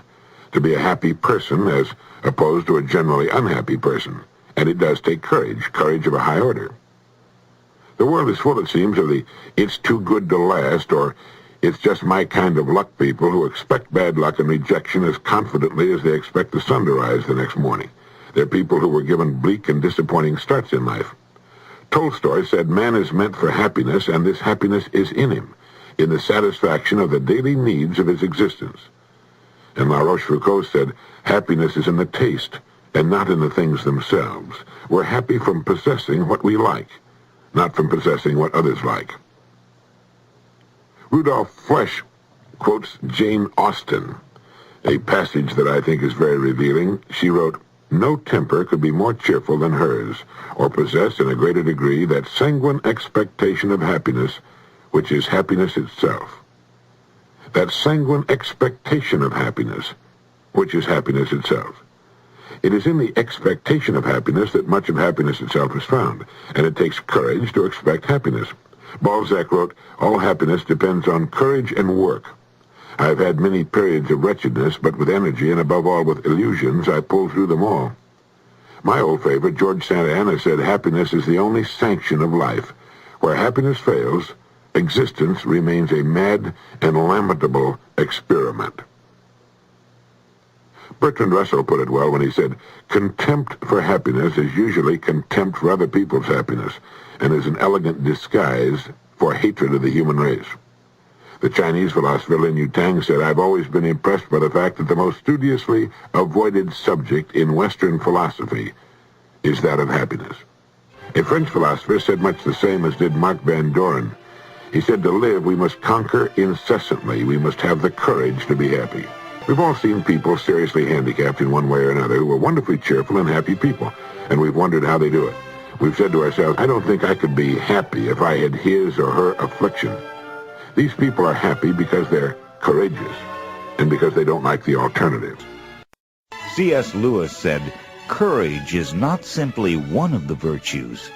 To be a happy person as opposed to a generally unhappy person. And it does take courage, courage of a high order. The world is full, it seems, of the "it's too good to last" or "it's just my kind of luck" people who expect bad luck and rejection as confidently as they expect the sun to rise the next morning. They're people who were given bleak and disappointing starts in life. Tolstoy said man is meant for happiness, and this happiness is in him, in the satisfaction of the daily needs of his existence. And La Rochefoucauld said happiness is in the taste, and not in the things themselves. We're happy from possessing what we like, not from possessing what others like. Rudolph Flesch quotes Jane Austen, a passage that I think is very revealing. She wrote, No temper could be more cheerful than hers, or possess in a greater degree that sanguine expectation of happiness, which is happiness itself. That sanguine expectation of happiness, which is happiness itself. It is in the expectation of happiness that much of happiness itself is found, and it takes courage to expect happiness. Balzac wrote, "All happiness depends on courage and work." I've had many periods of wretchedness, but with energy and above all with illusions, I pulled through them all. My old favorite, George Santa Anna, said happiness is the only sanction of life. Where happiness fails, existence remains a mad and lamentable experiment. Bertrand Russell put it well when he said, "Contempt for happiness is usually contempt for other people's happiness, and is an elegant disguise for hatred of the human race." The Chinese philosopher Lin Yutang said, "I've always been impressed by the fact that the most studiously avoided subject in Western philosophy is that of happiness." A French philosopher said much the same as did Marc Van Doren. He said, "To live, we must conquer incessantly. We must have the courage to be happy." We've all seen people seriously handicapped in one way or another who are wonderfully cheerful and happy people, and we've wondered how they do it. We've said to ourselves, "I don't think I could be happy if I had his or her affliction." These people are happy because they're courageous and because they don't like the alternative. C.S. Lewis said, "Courage is not simply one of the virtues,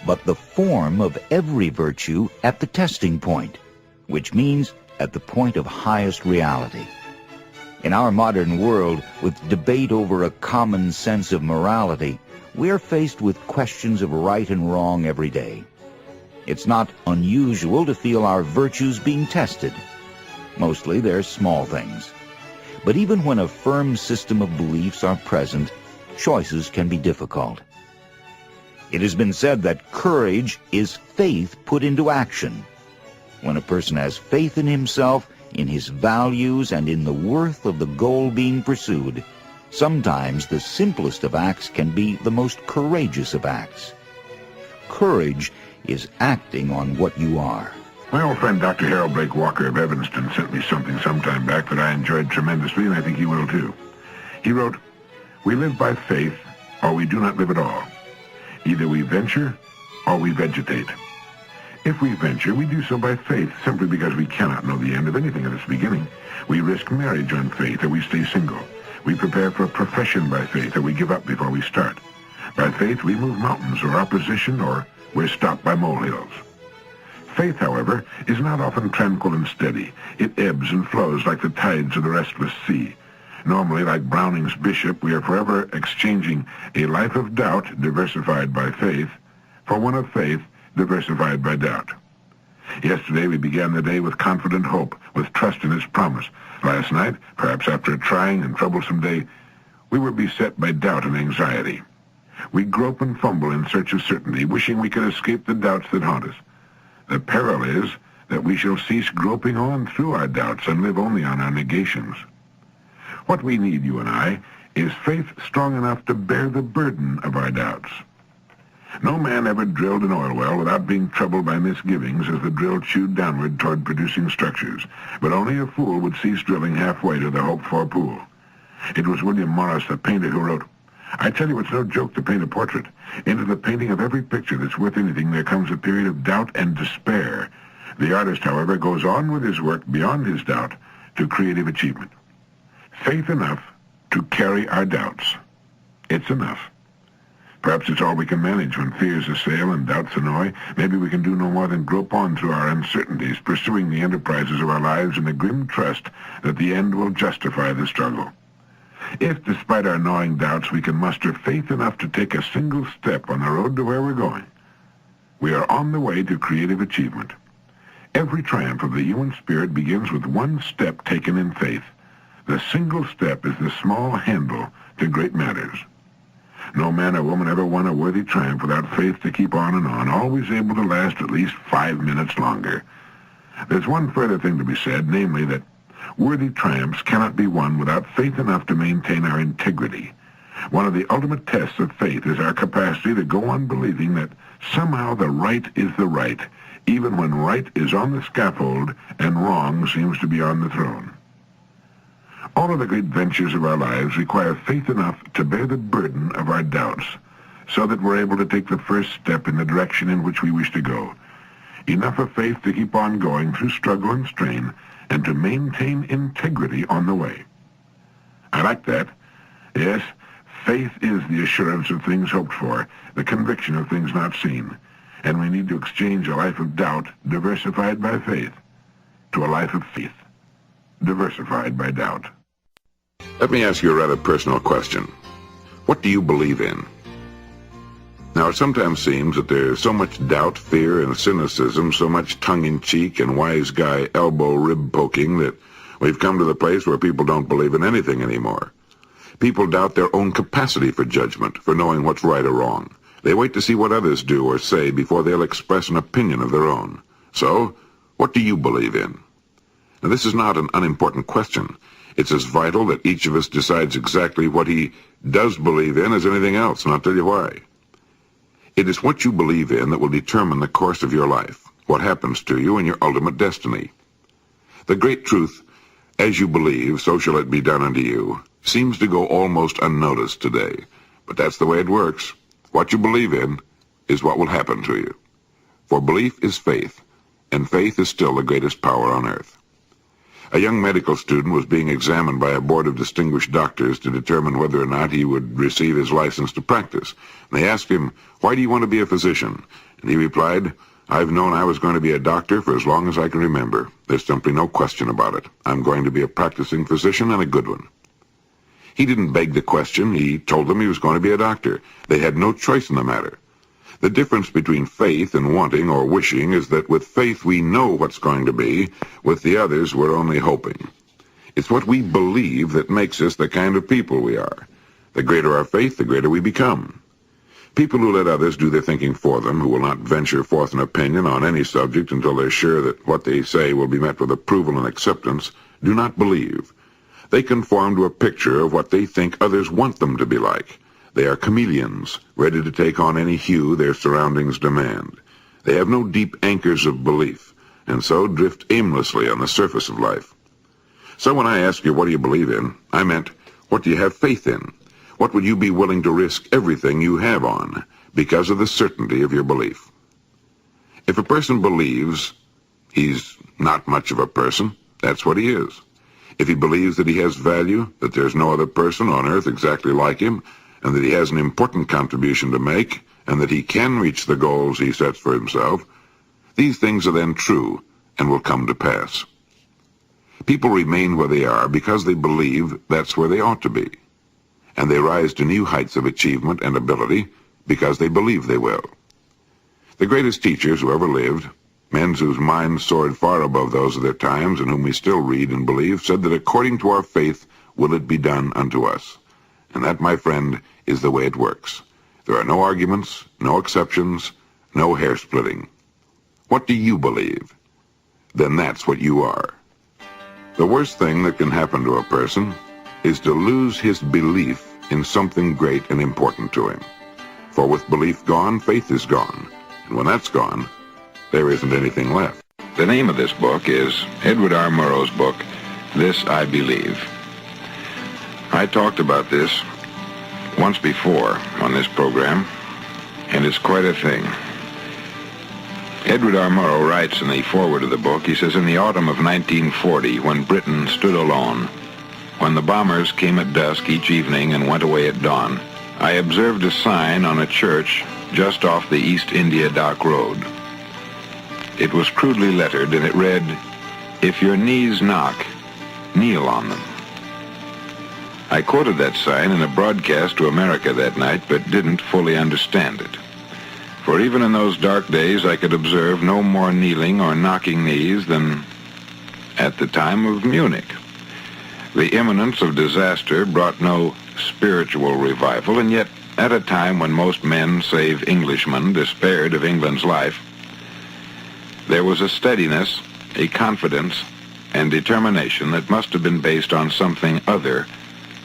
but the form of every virtue at the testing point, which means at the point of highest reality." In our modern world, with debate over a common sense of morality, we are faced with questions of right and wrong every day. It's not unusual to feel our virtues being tested. Mostly they're small things. But even when a firm system of beliefs are present, choices can be difficult. It has been said that courage is faith put into action. When a person has faith in himself, in his values, and in the worth of the goal being pursued, sometimes the simplest of acts can be the most courageous of acts. Courage is acting on what you are. My old friend Dr. Harold Blake Walker of Evanston sent me something sometime back that I enjoyed tremendously, and I think he will too. He wrote, "We live by faith, or we do not live at all. Either we venture, or we vegetate. If we venture, we do so by faith, simply because we cannot know the end of anything at its beginning. We risk marriage on faith, or we stay single. We prepare for a profession by faith, or we give up before we start. By faith, we move mountains or opposition, or we're stopped by molehills." Faith, however, is not often tranquil and steady. It ebbs and flows like the tides of the restless sea. Normally, like Browning's bishop, we are forever exchanging a life of doubt, diversified by faith, for one of faith, diversified by doubt. Yesterday, we began the day with confident hope, with trust in His promise. Last night, perhaps after a trying and troublesome day, we were beset by doubt and anxiety. We grope and fumble in search of certainty, wishing we could escape the doubts that haunt us. The peril is that we shall cease groping on through our doubts and live only on our negations. What we need, you and I, is faith strong enough to bear the burden of our doubts. No man ever drilled an oil well without being troubled by misgivings as the drill chewed downward toward producing structures, but only a fool would cease drilling halfway to the hoped-for pool. It was William Morris, the painter, who wrote, "I tell you, it's no joke to paint a portrait. Into the painting of every picture that's worth anything there comes a period of doubt and despair. The artist, however, goes on with his work beyond his doubt to creative achievement. Faith enough to carry our doubts. It's enough. Perhaps it's all we can manage when fears assail and doubts annoy. Maybe we can do no more than grope on through our uncertainties, pursuing the enterprises of our lives in the grim trust that the end will justify the struggle. If, despite our gnawing doubts, we can muster faith enough to take a single step on the road to where we're going, we are on the way to creative achievement. Every triumph of the human spirit begins with one step taken in faith. The single step is the small handle to great matters. No man or woman ever won a worthy triumph without faith to keep on and on, always able to last at least 5 minutes longer. There's one further thing to be said, namely that worthy triumphs cannot be won without faith enough to maintain our integrity. One of the ultimate tests of faith is our capacity to go on believing that somehow the right is the right, even when right is on the scaffold and wrong seems to be on the throne. All of the great ventures of our lives require faith enough to bear the burden of our doubts, so that we're able to take the first step in the direction in which we wish to go. Enough of faith to keep on going through struggle and strain, and to maintain integrity on the way. I like that. Yes, faith is the assurance of things hoped for, the conviction of things not seen. And we need to exchange a life of doubt, diversified by faith, to a life of faith, diversified by doubt. Let me ask you a rather personal question. What do you believe in? Now, it sometimes seems that there's so much doubt, fear, and cynicism, so much tongue-in-cheek and wise guy elbow rib poking that we've come to the place where people don't believe in anything anymore. People doubt their own capacity for judgment, for knowing what's right or wrong. They wait to see what others do or say before they'll express an opinion of their own. So, what do you believe in? Now, this is not an unimportant question. It's as vital that each of us decides exactly what he does believe in as anything else, and I'll tell you why. It is what you believe in that will determine the course of your life, what happens to you, and your ultimate destiny. The great truth, as you believe, so shall it be done unto you, seems to go almost unnoticed today. But that's the way it works. What you believe in is what will happen to you. For belief is faith, and faith is still the greatest power on earth. A young medical student was being examined by a board of distinguished doctors to determine whether or not he would receive his license to practice. And they asked him, "Why do you want to be a physician?" And he replied, "I've known I was going to be a doctor for as long as I can remember. There's simply no question about it. I'm going to be a practicing physician, and a good one." He didn't beg the question. He told them he was going to be a doctor. They had no choice in the matter. The difference between faith and wanting or wishing is that with faith we know what's going to be. With the others, we're only hoping. It's what we believe that makes us the kind of people we are. The greater our faith, the greater we become. People who let others do their thinking for them, who will not venture forth an opinion on any subject until they're sure that what they say will be met with approval and acceptance, do not believe. They conform to a picture of what they think others want them to be like. They are chameleons, ready to take on any hue their surroundings demand. They have no deep anchors of belief, and so drift aimlessly on the surface of life. So when I ask you, what do you believe in, I meant, what do you have faith in? What would you be willing to risk everything you have on, because of the certainty of your belief? If a person believes he's not much of a person, that's what he is. If he believes that he has value, that there's no other person on earth exactly like him, and that he has an important contribution to make, and that he can reach the goals he sets for himself, these things are then true and will come to pass. People remain where they are because they believe that's where they ought to be, and they rise to new heights of achievement and ability because they believe they will. The greatest teachers who ever lived, men whose minds soared far above those of their times and whom we still read and believe, said that according to our faith will it be done unto us. And that, my friend, is the way it works. There are no arguments, no exceptions, no hair-splitting. What do you believe? Then that's what you are. The worst thing that can happen to a person is to lose his belief in something great and important to him. For with belief gone, faith is gone. And when that's gone, there isn't anything left. The name of this book is Edward R. Murrow's book, This I Believe. I talked about this once before on this program, and it's quite a thing. Edward R. Murrow writes in the foreword of the book, he says, "In the autumn of 1940, when Britain stood alone, when the bombers came at dusk each evening and went away at dawn, I observed a sign on a church just off the East India Dock Road. It was crudely lettered, and it read, 'If your knees knock, kneel on them.' I quoted that sign in a broadcast to America that night, but didn't fully understand it. For even in those dark days, I could observe no more kneeling or knocking knees than at the time of Munich. The imminence of disaster brought no spiritual revival, and yet at a time when most men, save Englishmen, despaired of England's life, there was a steadiness, a confidence, and determination that must have been based on something other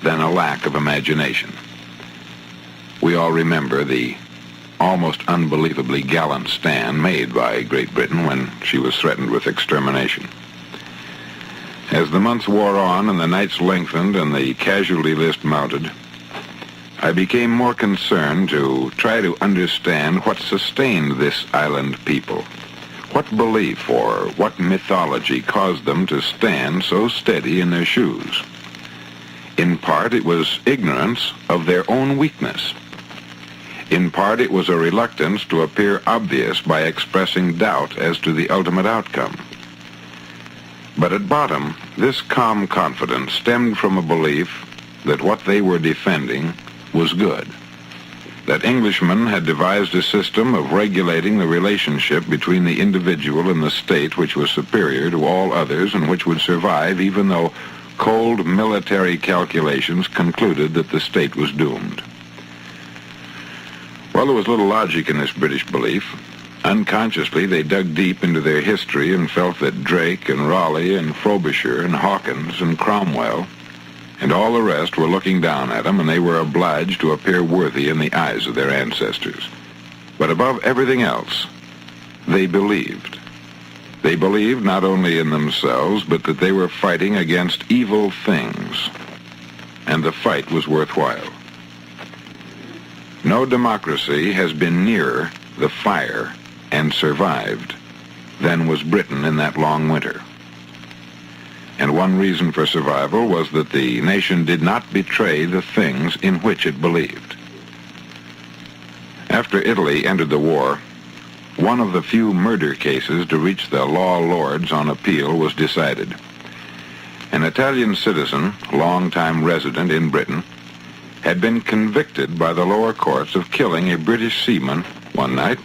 than a lack of imagination. We all remember the almost unbelievably gallant stand made by Great Britain when she was threatened with extermination. As the months wore on and the nights lengthened and the casualty list mounted, I became more concerned to try to understand what sustained this island people. What belief or what mythology caused them to stand so steady in their shoes? In part, it was ignorance of their own weakness. In part, it was a reluctance to appear obvious by expressing doubt as to the ultimate outcome. But at bottom, this calm confidence stemmed from a belief that what they were defending was good. That Englishmen had devised a system of regulating the relationship between the individual and the state which was superior to all others and which would survive even though cold military calculations concluded that the state was doomed. Well, there was little logic in this British belief. Unconsciously, they dug deep into their history and felt that Drake and Raleigh and Frobisher and Hawkins and Cromwell and all the rest were looking down at them, and they were obliged to appear worthy in the eyes of their ancestors. But above everything else, they believed. They believed not only in themselves, but that they were fighting against evil things, and the fight was worthwhile. No democracy has been nearer the fire and survived than was Britain in that long winter. And one reason for survival was that the nation did not betray the things in which it believed. After Italy entered the war, one of the few murder cases to reach the law lords on appeal was decided. An Italian citizen, long-time resident in Britain, had been convicted by the lower courts of killing a British seaman one night,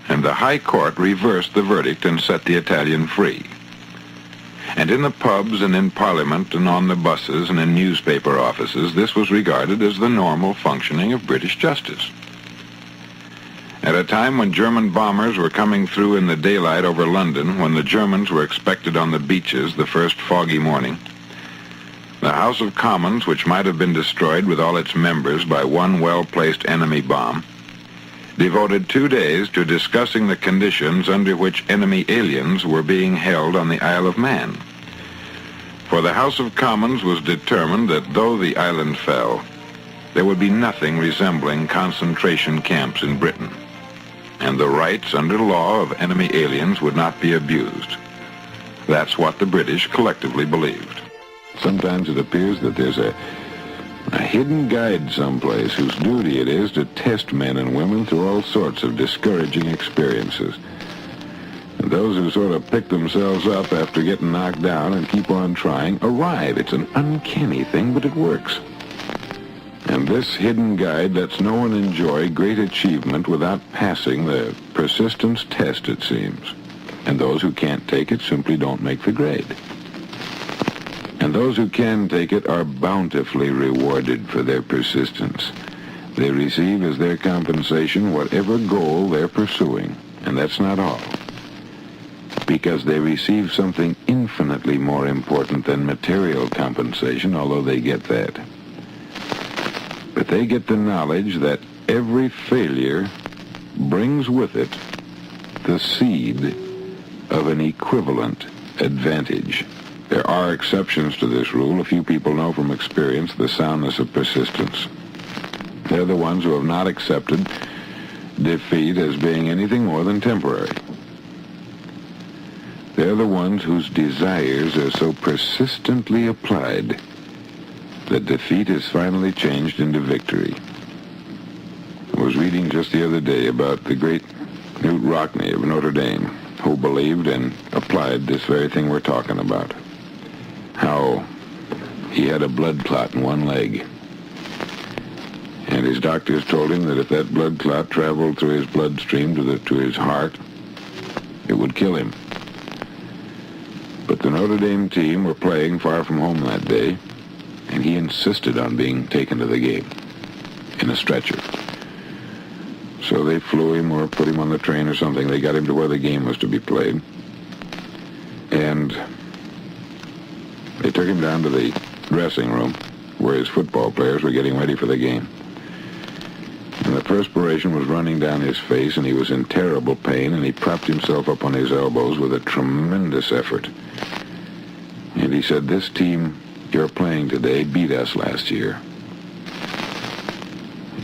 and the High Court reversed the verdict and set the Italian free. And in the pubs and in Parliament and on the buses and in newspaper offices, this was regarded as the normal functioning of British justice. At a time when German bombers were coming through in the daylight over London, when the Germans were expected on the beaches the first foggy morning, the House of Commons, which might have been destroyed with all its members by one well-placed enemy bomb, devoted 2 days to discussing the conditions under which enemy aliens were being held on the Isle of Man. For the House of Commons was determined that though the island fell, there would be nothing resembling concentration camps in Britain, and the rights under law of enemy aliens would not be abused. That's what the British collectively believed. Sometimes it appears that there's a hidden guide someplace whose duty it is to test men and women through all sorts of discouraging experiences. And those who sort of pick themselves up after getting knocked down and keep on trying arrive. It's an uncanny thing, but it works. And this hidden guide lets no one enjoy great achievement without passing the persistence test, it seems. And those who can't take it simply don't make the grade. And those who can take it are bountifully rewarded for their persistence. They receive as their compensation whatever goal they're pursuing, and that's not all. Because they receive something infinitely more important than material compensation, although they get that. But they get the knowledge that every failure brings with it the seed of an equivalent advantage. There are exceptions to this rule. A few people know from experience the soundness of persistence. They're the ones who have not accepted defeat as being anything more than temporary. They're the ones whose desires are so persistently applied that defeat is finally changed into victory. I was reading just the other day about the great Newt Rockne of Notre Dame, who believed and applied this very thing we're talking about. How he had a blood clot in one leg. And his doctors told him that if that blood clot traveled through his bloodstream to his heart, it would kill him. But the Notre Dame team were playing far from home that day, and he insisted on being taken to the game in a stretcher. So they flew him or put him on the train or something. They got him to where the game was to be played. And they took him down to the dressing room where his football players were getting ready for the game. And the perspiration was running down his face, and he was in terrible pain, and he propped himself up on his elbows with a tremendous effort. And that he said, "This team you're playing today beat us last year."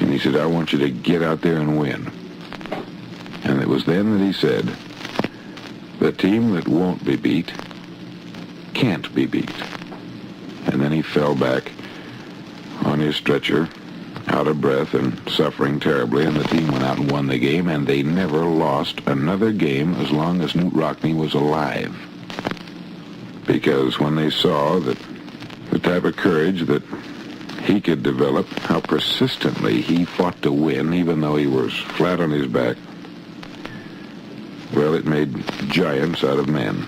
And he said, "I want you to get out there and win." And it was then that he said, "The team that won't be beat can't be beat." And then he fell back on his stretcher, out of breath and suffering terribly, and the team went out and won the game, and they never lost another game as long as Knute Rockne was alive. Because when they saw that the type of courage that he could develop, how persistently he fought to win, even though he was flat on his back, well, it made giants out of men.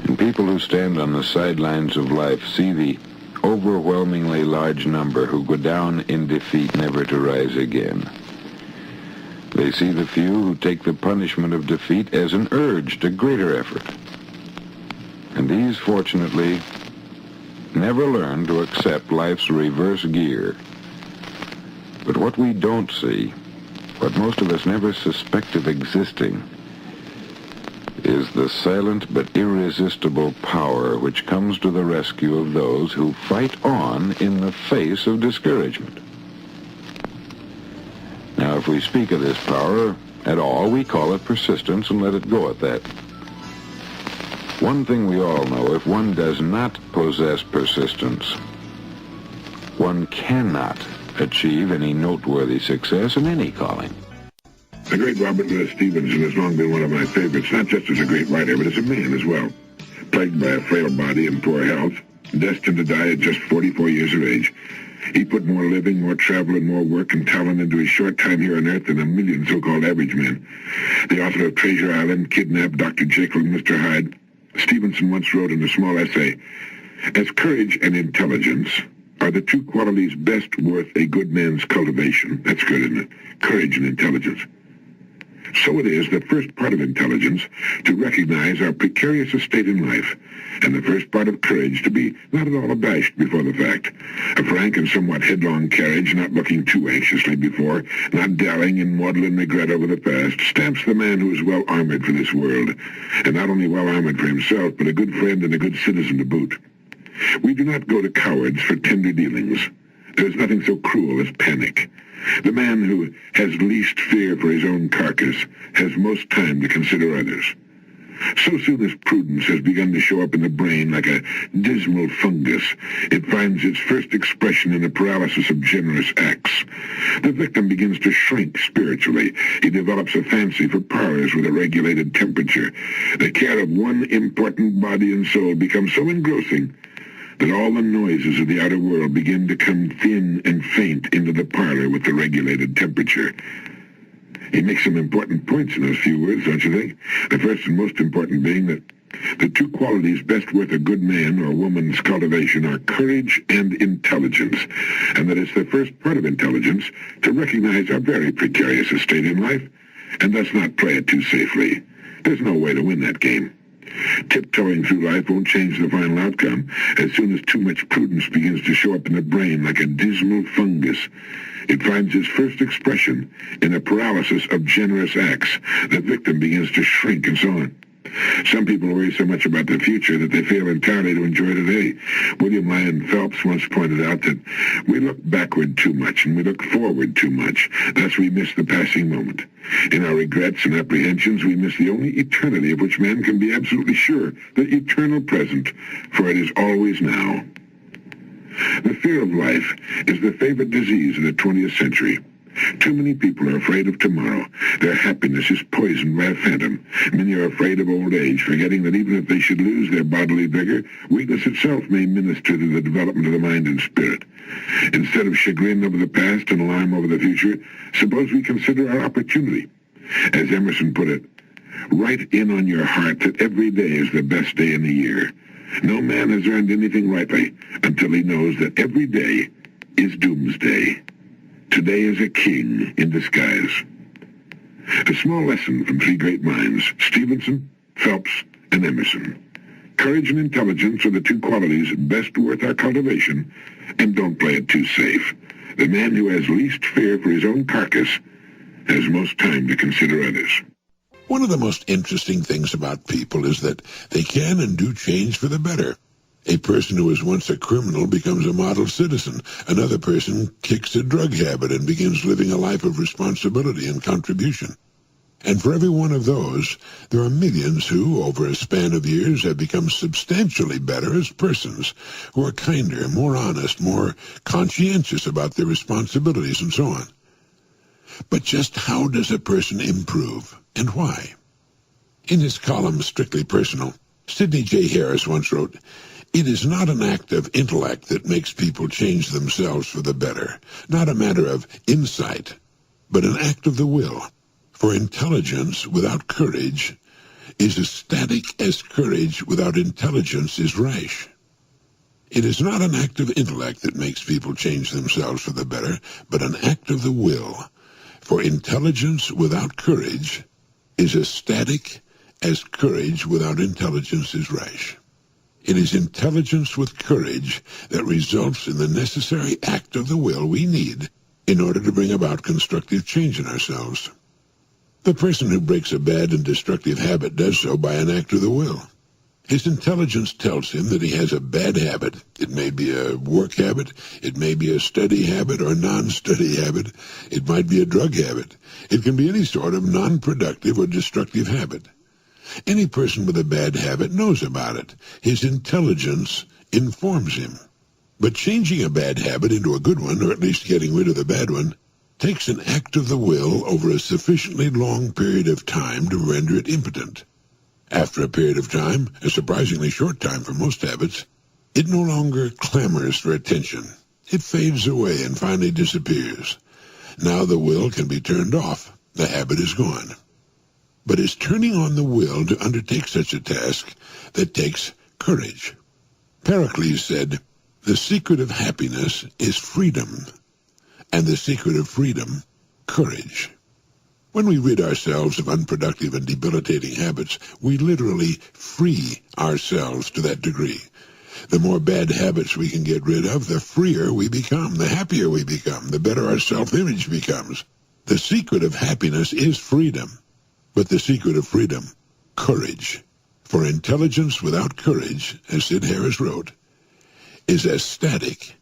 And people who stand on the sidelines of life see the overwhelmingly large number who go down in defeat never to rise again. They see the few who take the punishment of defeat as an urge to greater effort. And these, fortunately, never learn to accept life's reverse gear. But what we don't see, what most of us never suspect of existing, is the silent but irresistible power which comes to the rescue of those who fight on in the face of discouragement. Now, if we speak of this power at all, we call it persistence and let it go at that. One thing we all know, if one does not possess persistence, one cannot achieve any noteworthy success in any calling. The great Robert Louis Stevenson has long been one of my favorites, not just as a great writer, but as a man as well. Plagued by a frail body and poor health, destined to die at just 44 years of age, he put more living, more travel, and more work and talent into his short time here on Earth than a million so-called average men. The author of Treasure Island, Kidnapped, Dr. Jekyll, and Mr. Hyde, Stevenson once wrote in a small essay, "As courage and intelligence are the two qualities best worth a good man's cultivation." That's good, isn't it? Courage and intelligence. So it is the first part of intelligence to recognize our precarious estate in life, and the first part of courage to be not at all abashed before the fact. A frank and somewhat headlong carriage, not looking too anxiously before, not dallying in maudlin regret over the past, stamps the man who is well armored for this world, and not only well armored for himself, but a good friend and a good citizen to boot. We do not go to cowards for tender dealings. There is nothing so cruel as panic. The man who has least fear for his own carcass has most time to consider others. So soon as prudence has begun to show up in the brain like a dismal fungus, it finds its first expression in a paralysis of generous acts. The victim begins to shrink spiritually. He develops a fancy for parlors with a regulated temperature. The care of one important body and soul becomes so engrossing that all the noises of the outer world begin to come thin and faint into the parlor with the regulated temperature. He makes some important points in those few words, don't you think? The first and most important being that the two qualities best worth a good man or woman's cultivation are courage and intelligence, and that it's the first part of intelligence to recognize our very precarious estate in life, and thus not play it too safely. There's no way to win that game. Tiptoeing through life won't change the final outcome. As soon as too much prudence begins to show up in the brain like a dismal fungus, it finds its first expression in a paralysis of generous acts. The victim begins to shrink and so on. Some people worry so much about the future that they fail entirely to enjoy today. William Lyon Phelps once pointed out that we look backward too much and we look forward too much. Thus we miss the passing moment. In our regrets and apprehensions, we miss the only eternity of which man can be absolutely sure, the eternal present, for it is always now. The fear of life is the favorite disease of the 20th century. Too many people are afraid of tomorrow. Their happiness is poisoned by a phantom. Many are afraid of old age, forgetting that even if they should lose their bodily vigor, weakness itself may minister to the development of the mind and spirit. Instead of chagrin over the past and alarm over the future, suppose we consider our opportunity. As Emerson put it, write in on your heart that every day is the best day in the year. No man has earned anything rightly until he knows that every day is doomsday. Today is a king in disguise. A small lesson from three great minds, Stevenson, Phelps, and Emerson. Courage and intelligence are the two qualities best worth our cultivation, and don't play it too safe. The man who has least fear for his own carcass has most time to consider others. One of the most interesting things about people is that they can and do change for the better. A person who was once a criminal becomes a model citizen. Another person kicks a drug habit and begins living a life of responsibility and contribution. And for every one of those, there are millions who, over a span of years, have become substantially better as persons, who are kinder, more honest, more conscientious about their responsibilities, and so on. But just how does a person improve, and why? In his column, Strictly Personal, Sidney J. Harris once wrote, "It is not an act of intellect that makes people change themselves for the better, not a matter of insight, but an act of the will. For intelligence without courage is as static as courage without intelligence is rash." It is not an act of intellect that makes people change themselves for the better, but an act of the will. For intelligence without courage is as static as courage without intelligence is rash. It is intelligence with courage that results in the necessary act of the will we need in order to bring about constructive change in ourselves. The person who breaks a bad and destructive habit does so by an act of the will. His intelligence tells him that he has a bad habit. It may be a work habit, it may be a study habit or non-study habit, it might be a drug habit. It can be any sort of non-productive or destructive habit. Any person with a bad habit knows about it. His intelligence informs him. But changing a bad habit into a good one, or at least getting rid of the bad one, takes an act of the will over a sufficiently long period of time to render it impotent. After a period of time, a surprisingly short time for most habits, it no longer clamors for attention. It fades away and finally disappears. Now the will can be turned off. The habit is gone. But it's turning on the will to undertake such a task that takes courage. Pericles said, "The secret of happiness is freedom, and the secret of freedom, courage." When we rid ourselves of unproductive and debilitating habits, we literally free ourselves to that degree. The more bad habits we can get rid of, the freer we become, the happier we become, the better our self-image becomes. The secret of happiness is freedom, but the secret of freedom, courage. For intelligence without courage, as Sid Harris wrote, is as static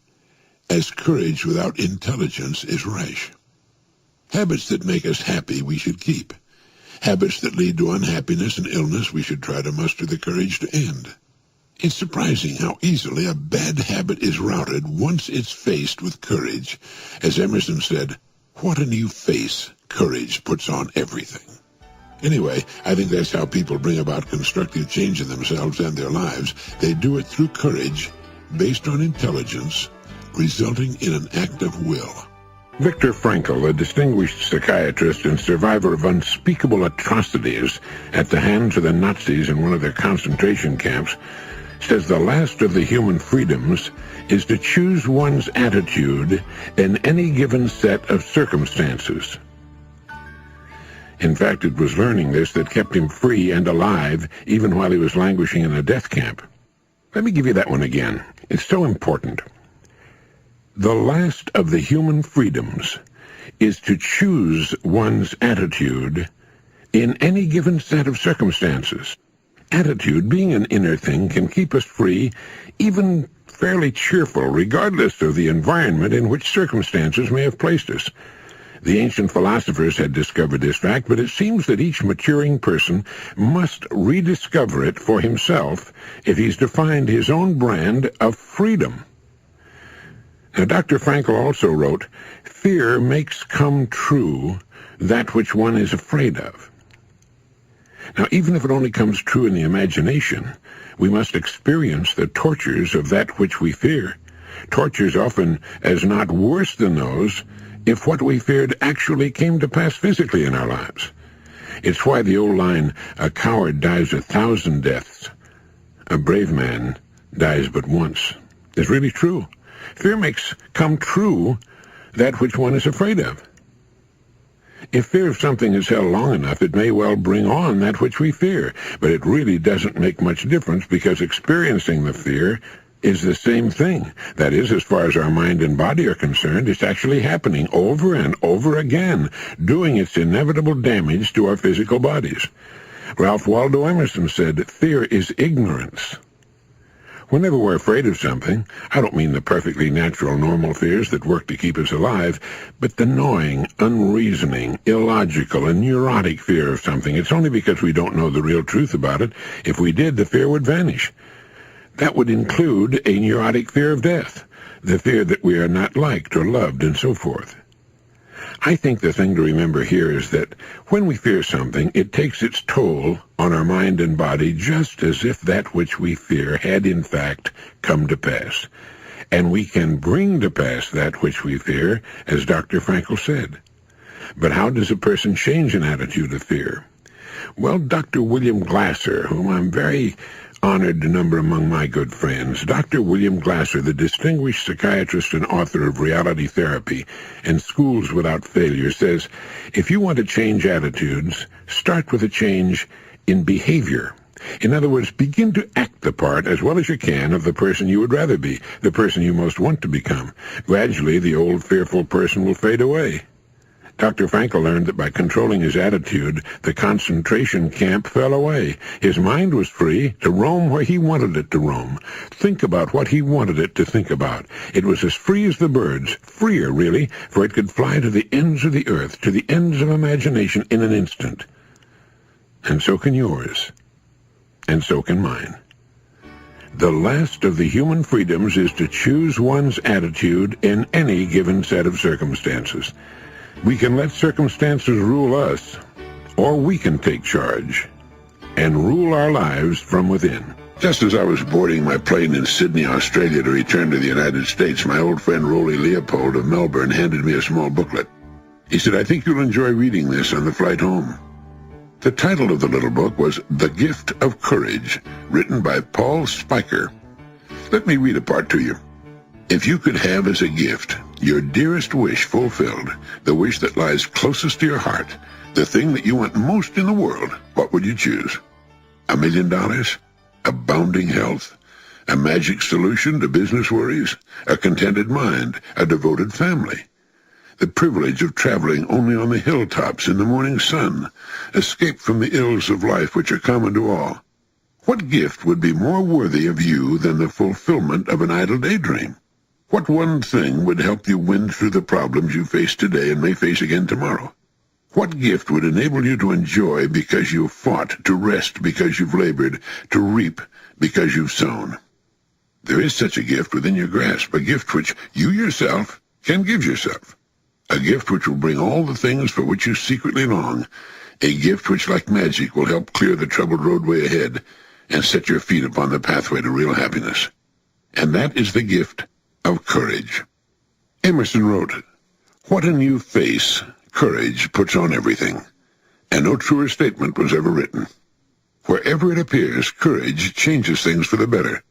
as courage without intelligence is rash. Habits that make us happy we should keep. Habits that lead to unhappiness and illness we should try to muster the courage to end. It's surprising how easily a bad habit is routed once it's faced with courage. As Emerson said, "What a new face courage puts on everything." Anyway, I think that's how people bring about constructive change in themselves and their lives. They do it through courage, based on intelligence, resulting in an act of will. Viktor Frankl, a distinguished psychiatrist and survivor of unspeakable atrocities at the hands of the Nazis in one of their concentration camps, says the last of the human freedoms is to choose one's attitude in any given set of circumstances. In fact, it was learning this that kept him free and alive even while he was languishing in a death camp. Let me give you that one again. It's so important. The last of the human freedoms is to choose one's attitude in any given set of circumstances. Attitude, being an inner thing, can keep us free, even fairly cheerful, regardless of the environment in which circumstances may have placed us. The ancient philosophers had discovered this fact, but it seems that each maturing person must rediscover it for himself if he's to find his own brand of freedom. Now, Dr. Frankl also wrote, "Fear makes come true that which one is afraid of." Now, even if it only comes true in the imagination, we must experience the tortures of that which we fear, tortures often as not worse than those if what we feared actually came to pass physically in our lives. It's why the old line, "A coward dies 1,000 deaths, a brave man dies but once," is really true. Fear makes come true that which one is afraid of. If fear of something is held long enough, it may well bring on that which we fear, but it really doesn't make much difference because experiencing the fear is the same thing. That is, as far as our mind and body are concerned, it's actually happening over and over again, doing its inevitable damage to our physical bodies. Ralph Waldo Emerson said, "Fear is ignorance." Whenever we're afraid of something, I don't mean the perfectly natural, normal fears that work to keep us alive, but the gnawing, unreasoning, illogical, and neurotic fear of something. It's only because we don't know the real truth about it. If we did, the fear would vanish. That would include a neurotic fear of death, the fear that we are not liked or loved, and so forth. I think the thing to remember here is that when we fear something, it takes its toll on our mind and body just as if that which we fear had in fact come to pass. And we can bring to pass that which we fear, as Dr. Frankl said. But how does a person change an attitude of fear? Well, Dr. William Glasser, whom I'm very honored to number among my good friends, Dr. William Glasser, the distinguished psychiatrist and author of Reality Therapy and Schools Without Failure, says, if you want to change attitudes, start with a change in behavior. In other words, begin to act the part as well as you can of the person you would rather be, the person you most want to become. Gradually, the old fearful person will fade away. Dr. Frankl learned that by controlling his attitude, the concentration camp fell away. His mind was free to roam where he wanted it to roam, think about what he wanted it to think about. It was as free as the birds, freer, really, for it could fly to the ends of the earth, to the ends of imagination in an instant. And so can yours, and so can mine. The last of the human freedoms is to choose one's attitude in any given set of circumstances. We can let circumstances rule us, or we can take charge and rule our lives from within. Just as I was boarding my plane in Sydney, Australia to return to the United States, my old friend Rolly Leopold of Melbourne handed me a small booklet. He said, "I think you'll enjoy reading this on the flight home." The title of the little book was The Gift of Courage, written by Paul Spiker. Let me read a part to you. If you could have as a gift your dearest wish fulfilled, the wish that lies closest to your heart, the thing that you want most in the world, what would you choose? $1 million? Abounding health? A magic solution to business worries? A contented mind? A devoted family? The privilege of traveling only on the hilltops in the morning sun? Escape from the ills of life which are common to all? What gift would be more worthy of you than the fulfillment of an idle daydream? What one thing would help you win through the problems you face today and may face again tomorrow? What gift would enable you to enjoy because you've fought, to rest because you've labored, to reap because you've sown? There is such a gift within your grasp, a gift which you yourself can give yourself, a gift which will bring all the things for which you secretly long, a gift which, like magic, will help clear the troubled roadway ahead and set your feet upon the pathway to real happiness. And that is the gift of courage. Emerson wrote, "What a new face courage puts on everything," and no truer statement was ever written. Wherever it appears, courage changes things for the better.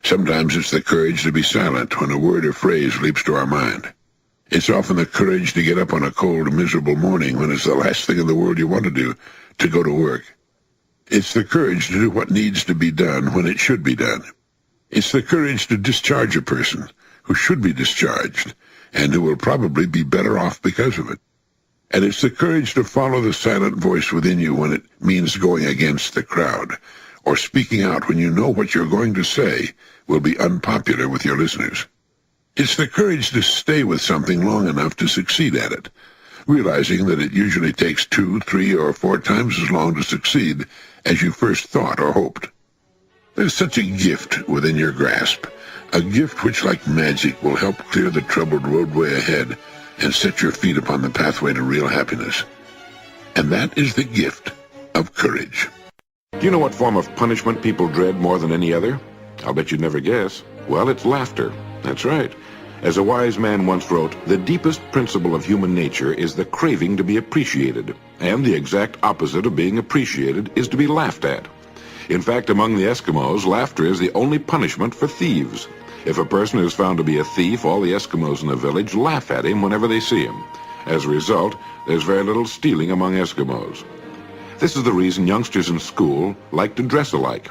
Sometimes it's the courage to be silent when a word or phrase leaps to our mind. It's often the courage to get up on a cold, miserable morning when it's the last thing in the world you want to go to work. It's the courage to do what needs to be done when it should be done. It's the courage to discharge a person who should be discharged, and who will probably be better off because of it. And it's the courage to follow the silent voice within you when it means going against the crowd, or speaking out when you know what you're going to say will be unpopular with your listeners. It's the courage to stay with something long enough to succeed at it, realizing that it usually takes 2, 3, or 4 times as long to succeed as you first thought or hoped. There's such a gift within your grasp, a gift which, like magic, will help clear the troubled roadway ahead and set your feet upon the pathway to real happiness. And that is the gift of courage. Do you know what form of punishment people dread more than any other? I'll bet you'd never guess. Well, it's laughter. That's right. As a wise man once wrote, the deepest principle of human nature is the craving to be appreciated, and the exact opposite of being appreciated is to be laughed at. In fact, among the Eskimos, laughter is the only punishment for thieves. If a person is found to be a thief, all the Eskimos in the village laugh at him whenever they see him. As a result, there's very little stealing among Eskimos. This is the reason youngsters in school like to dress alike.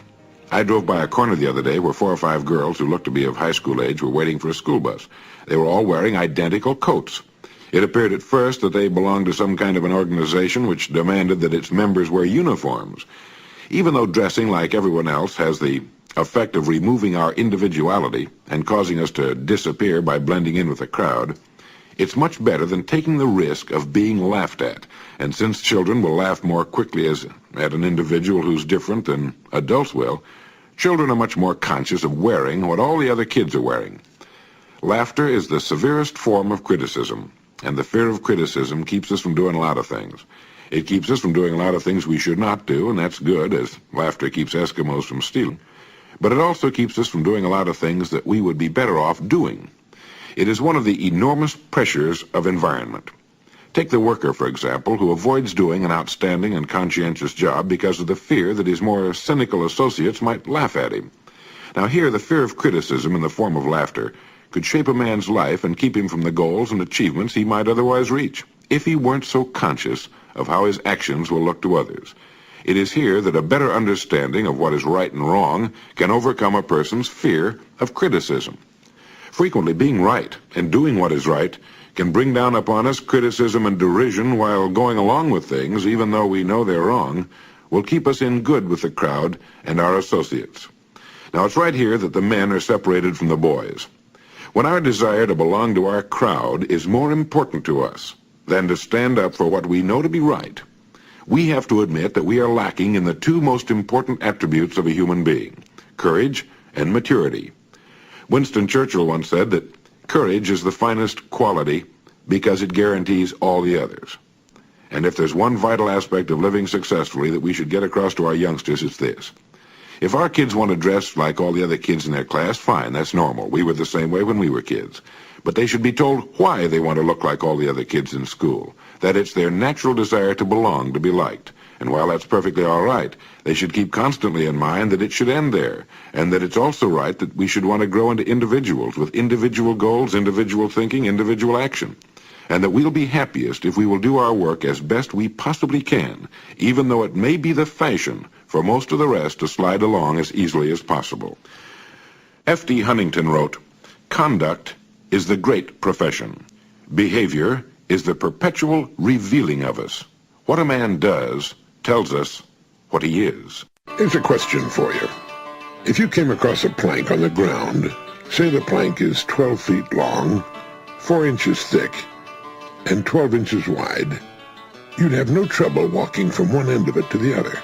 I drove by a corner the other day where 4 or 5 girls who looked to be of high school age were waiting for a school bus. They were all wearing identical coats. It appeared at first that they belonged to some kind of an organization which demanded that its members wear uniforms. Even though dressing like everyone else has the effect of removing our individuality and causing us to disappear by blending in with the crowd, it's much better than taking the risk of being laughed at. And since children will laugh more quickly at an individual who's different than adults will, children are much more conscious of wearing what all the other kids are wearing. Laughter is the severest form of criticism, and the fear of criticism keeps us from doing a lot of things. It keeps us from doing a lot of things we should not do, and that's good, as laughter keeps Eskimos from stealing. But it also keeps us from doing a lot of things that we would be better off doing. It is one of the enormous pressures of environment. Take the worker, for example, who avoids doing an outstanding and conscientious job because of the fear that his more cynical associates might laugh at him. Now here, the fear of criticism in the form of laughter could shape a man's life and keep him from the goals and achievements he might otherwise reach, if he weren't so conscious of how his actions will look to others. It is here that a better understanding of what is right and wrong can overcome a person's fear of criticism. Frequently, being right and doing what is right can bring down upon us criticism and derision while going along with things, even though we know they're wrong, will keep us in good with the crowd and our associates. Now, it's right here that the men are separated from the boys. When our desire to belong to our crowd is more important to us than to stand up for what we know to be right, we have to admit that we are lacking in the two most important attributes of a human being, courage and maturity. Winston Churchill once said that courage is the finest quality because it guarantees all the others. And if there's one vital aspect of living successfully that we should get across to our youngsters, it's this. If our kids want to dress like all the other kids in their class, fine, that's normal. We were the same way when we were kids. But they should be told why they want to look like all the other kids in school, that it's their natural desire to belong, to be liked. And while that's perfectly all right, they should keep constantly in mind that it should end there, and that it's also right that we should want to grow into individuals with individual goals, individual thinking, individual action, and that we'll be happiest if we will do our work as best we possibly can, even though it may be the fashion for most of the rest to slide along as easily as possible. F.D. Huntington wrote, "Conduct is the great profession. Behavior is the perpetual revealing of us. What a man does tells us what he is." Here's a question for you. If you came across a plank on the ground, say the plank is 12 feet long, 4 inches thick, and 12 inches wide, you'd have no trouble walking from one end of it to the other.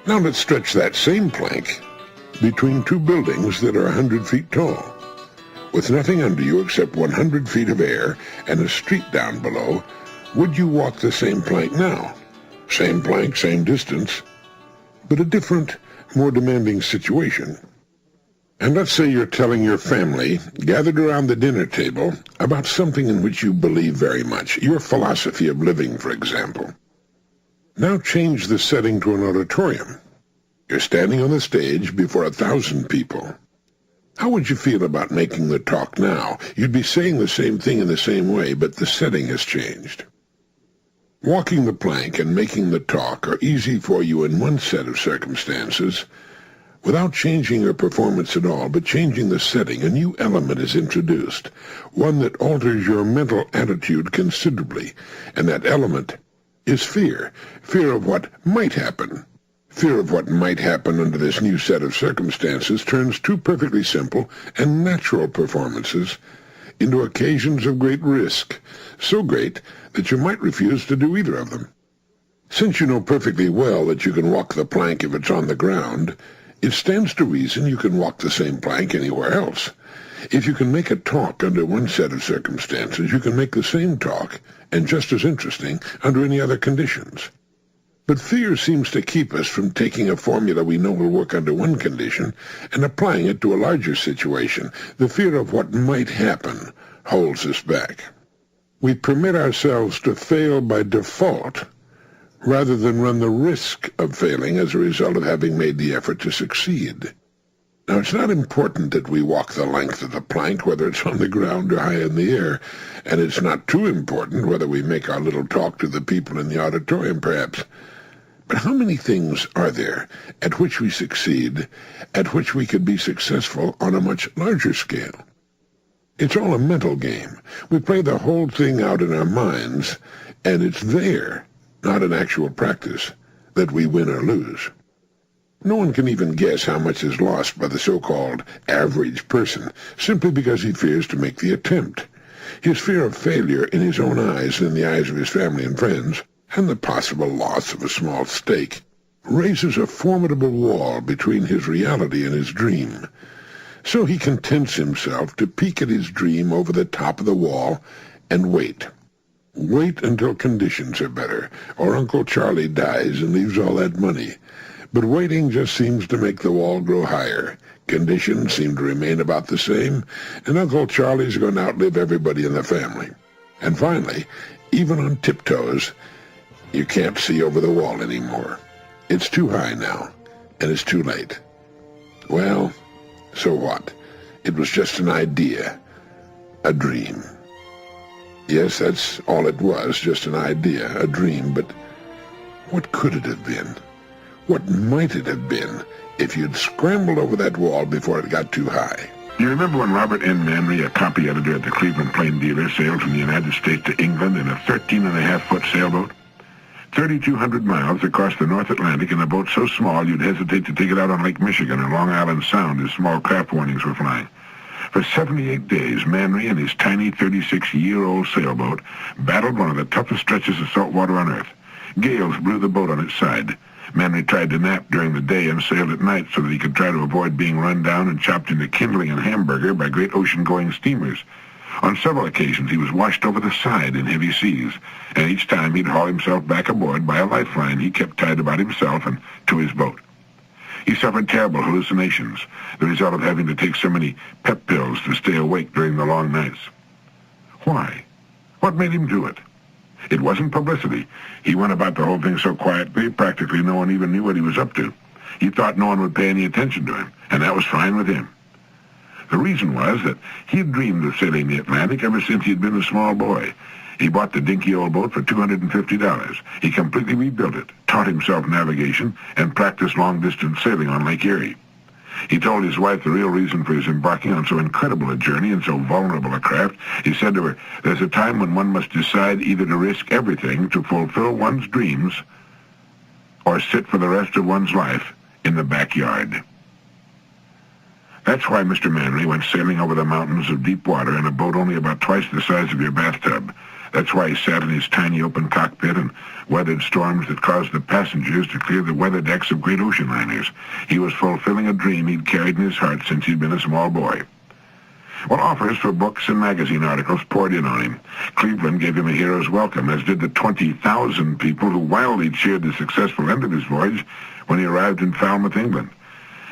Now let's stretch that same plank between two buildings that are 100 feet tall. With nothing under you except 100 feet of air and a street down below, would you walk the same plank now? Same plank, same distance, but a different, more demanding situation. And let's say you're telling your family, gathered around the dinner table, about something in which you believe very much, your philosophy of living, for example. Now change the setting to an auditorium. You're standing on the stage before 1,000 people. How would you feel about making the talk now? You'd be saying the same thing in the same way, but the setting has changed. Walking the plank and making the talk are easy for you in one set of circumstances. Without changing your performance at all, but changing the setting, a new element is introduced, one that alters your mental attitude considerably, and that element is fear. Fear of what might happen. Fear of what might happen under this new set of circumstances turns two perfectly simple and natural performances into occasions of great risk, so great that you might refuse to do either of them. Since you know perfectly well that you can walk the plank if it's on the ground, it stands to reason you can walk the same plank anywhere else. If you can make a talk under one set of circumstances, you can make the same talk, and just as interesting, under any other conditions. But fear seems to keep us from taking a formula we know will work under one condition and applying it to a larger situation. The fear of what might happen holds us back. We permit ourselves to fail by default rather than run the risk of failing as a result of having made the effort to succeed. Now, it's not important that we walk the length of the plank, whether it's on the ground or high in the air, and it's not too important whether we make our little talk to the people in the auditorium, perhaps. But how many things are there at which we succeed, at which we could be successful on a much larger scale? It's all a mental game. We play the whole thing out in our minds, and it's there, not in actual practice, that we win or lose. No one can even guess how much is lost by the so-called average person simply because he fears to make the attempt. His fear of failure in his own eyes and in the eyes of his family and friends, and the possible loss of a small stake, raises a formidable wall between his reality and his dream. So he contents himself to peek at his dream over the top of the wall and wait. Wait until conditions are better, or Uncle Charlie dies and leaves all that money. But waiting just seems to make the wall grow higher. Conditions seem to remain about the same, and Uncle Charlie's going to outlive everybody in the family. And finally, even on tiptoes, you can't see over the wall anymore. It's too high now, and it's too late. Well, so what? It was just an idea, a dream. Yes, that's all it was, just an idea, a dream, but what could it have been? What might it have been if you'd scrambled over that wall before it got too high? You remember when Robert N. Manry, a copy editor at the Cleveland Plain Dealer, sailed from the United States to England in a 13.5-foot sailboat? 3,200 miles across the North Atlantic in a boat so small you'd hesitate to take it out on Lake Michigan or Long Island Sound as small craft warnings were flying. For 78 days, Manry and his tiny 36-year-old sailboat battled one of the toughest stretches of salt water on Earth. Gales blew the boat on its side. Manry tried to nap during the day and sailed at night so that he could try to avoid being run down and chopped into kindling and hamburger by great ocean-going steamers. On several occasions, he was washed over the side in heavy seas, and each time he'd haul himself back aboard by a lifeline he kept tied about himself and to his boat. He suffered terrible hallucinations, the result of having to take so many pep pills to stay awake during the long nights. Why? What made him do it? It wasn't publicity. He went about the whole thing so quietly, practically no one even knew what he was up to. He thought no one would pay any attention to him, and that was fine with him. The reason was that he had dreamed of sailing the Atlantic ever since he had been a small boy. He bought the dinky old boat for $250. He completely rebuilt it, taught himself navigation, and practiced long-distance sailing on Lake Erie. He told his wife the real reason for his embarking on so incredible a journey and so vulnerable a craft. He said to her, "There's a time when one must decide either to risk everything to fulfill one's dreams or sit for the rest of one's life in the backyard." That's why Mr. Manry went sailing over the mountains of deep water in a boat only about twice the size of your bathtub. That's why he sat in his tiny open cockpit and weathered storms that caused the passengers to clear the weather decks of great ocean liners. He was fulfilling a dream he'd carried in his heart since he'd been a small boy. Well, offers for books and magazine articles poured in on him. Cleveland gave him a hero's welcome, as did the 20,000 people who wildly cheered the successful end of his voyage when he arrived in Falmouth, England.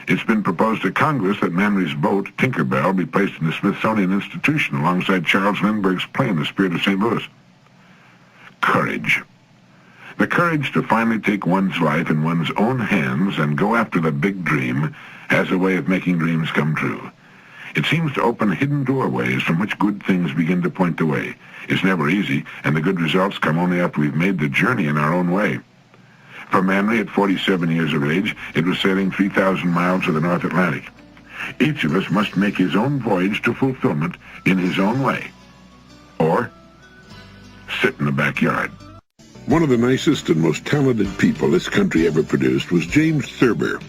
It's been proposed to Congress that Manry's boat, Tinkerbell, be placed in the Smithsonian Institution alongside Charles Lindbergh's plane, the Spirit of St. Louis. Courage. The courage to finally take one's life in one's own hands and go after the big dream has a way of making dreams come true. It seems to open hidden doorways from which good things begin to point the way. It's never easy, and the good results come only after we've made the journey in our own way. For Manry, at 47 years of age, it was sailing 3,000 miles of the North Atlantic. Each of us must make his own voyage to fulfillment in his own way. Or sit in the backyard. One of the nicest and most talented people this country ever produced was James Thurber.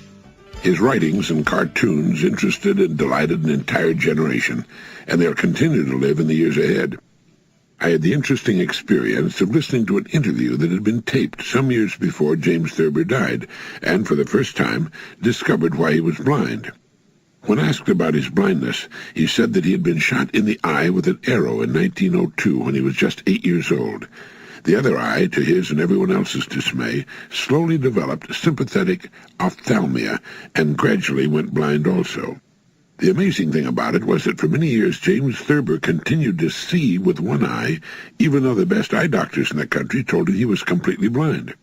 His writings and cartoons interested and delighted an entire generation, and they'll continue to live in the years ahead. I had the interesting experience of listening to an interview that had been taped some years before James Thurber died, and for the first time discovered why he was blind. When asked about his blindness, he said that he had been shot in the eye with an arrow in 1902 when he was just 8 years old. The other eye, to his and everyone else's dismay, slowly developed sympathetic ophthalmia and gradually went blind also. The amazing thing about it was that for many years James Thurber continued to see with one eye, even though the best eye doctors in the country told him he was completely blind.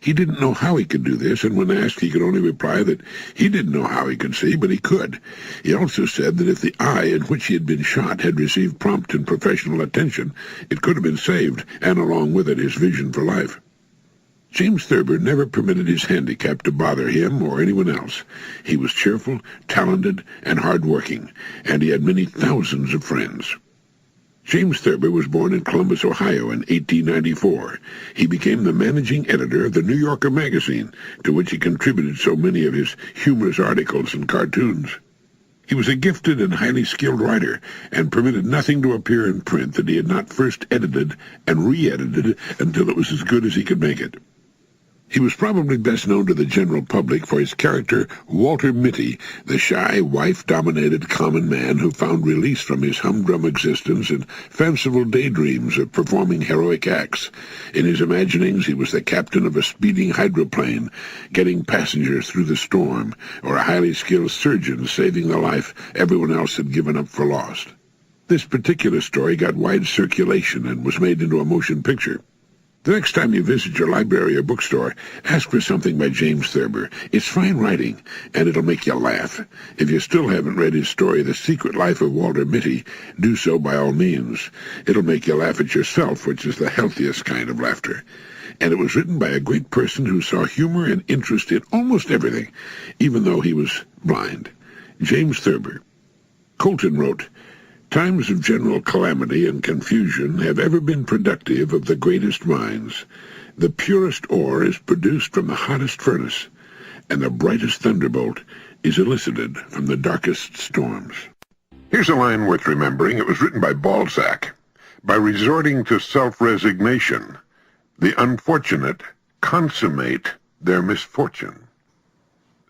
He didn't know how he could do this, and when asked, he could only reply that he didn't know how he could see, but he could. He also said that if the eye in which he had been shot had received prompt and professional attention, it could have been saved, and along with it his vision for life. James Thurber never permitted his handicap to bother him or anyone else. He was cheerful, talented, and hard-working, and he had many thousands of friends. James Thurber was born in Columbus, Ohio in 1894. He became the managing editor of the New Yorker magazine, to which he contributed so many of his humorous articles and cartoons. He was a gifted and highly skilled writer, and permitted nothing to appear in print that he had not first edited and re-edited until it was as good as he could make it. He was probably best known to the general public for his character Walter Mitty, the shy, wife-dominated common man who found release from his humdrum existence in fanciful daydreams of performing heroic acts. In his imaginings, he was the captain of a speeding hydroplane, getting passengers through the storm, or a highly skilled surgeon saving the life everyone else had given up for lost. This particular story got wide circulation and was made into a motion picture. The next time you visit your library or bookstore, ask for something by James Thurber. It's fine writing, and it'll make you laugh. If you still haven't read his story, The Secret Life of Walter Mitty, do so by all means. It'll make you laugh at yourself, which is the healthiest kind of laughter. And it was written by a great person who saw humor and interest in almost everything, even though he was blind. James Thurber. Colton wrote, "Times of general calamity and confusion have ever been productive of the greatest minds. The purest ore is produced from the hottest furnace, and the brightest thunderbolt is elicited from the darkest storms." Here's a line worth remembering. It was written by Balzac. "By resorting to self-resignation, the unfortunate consummate their misfortune."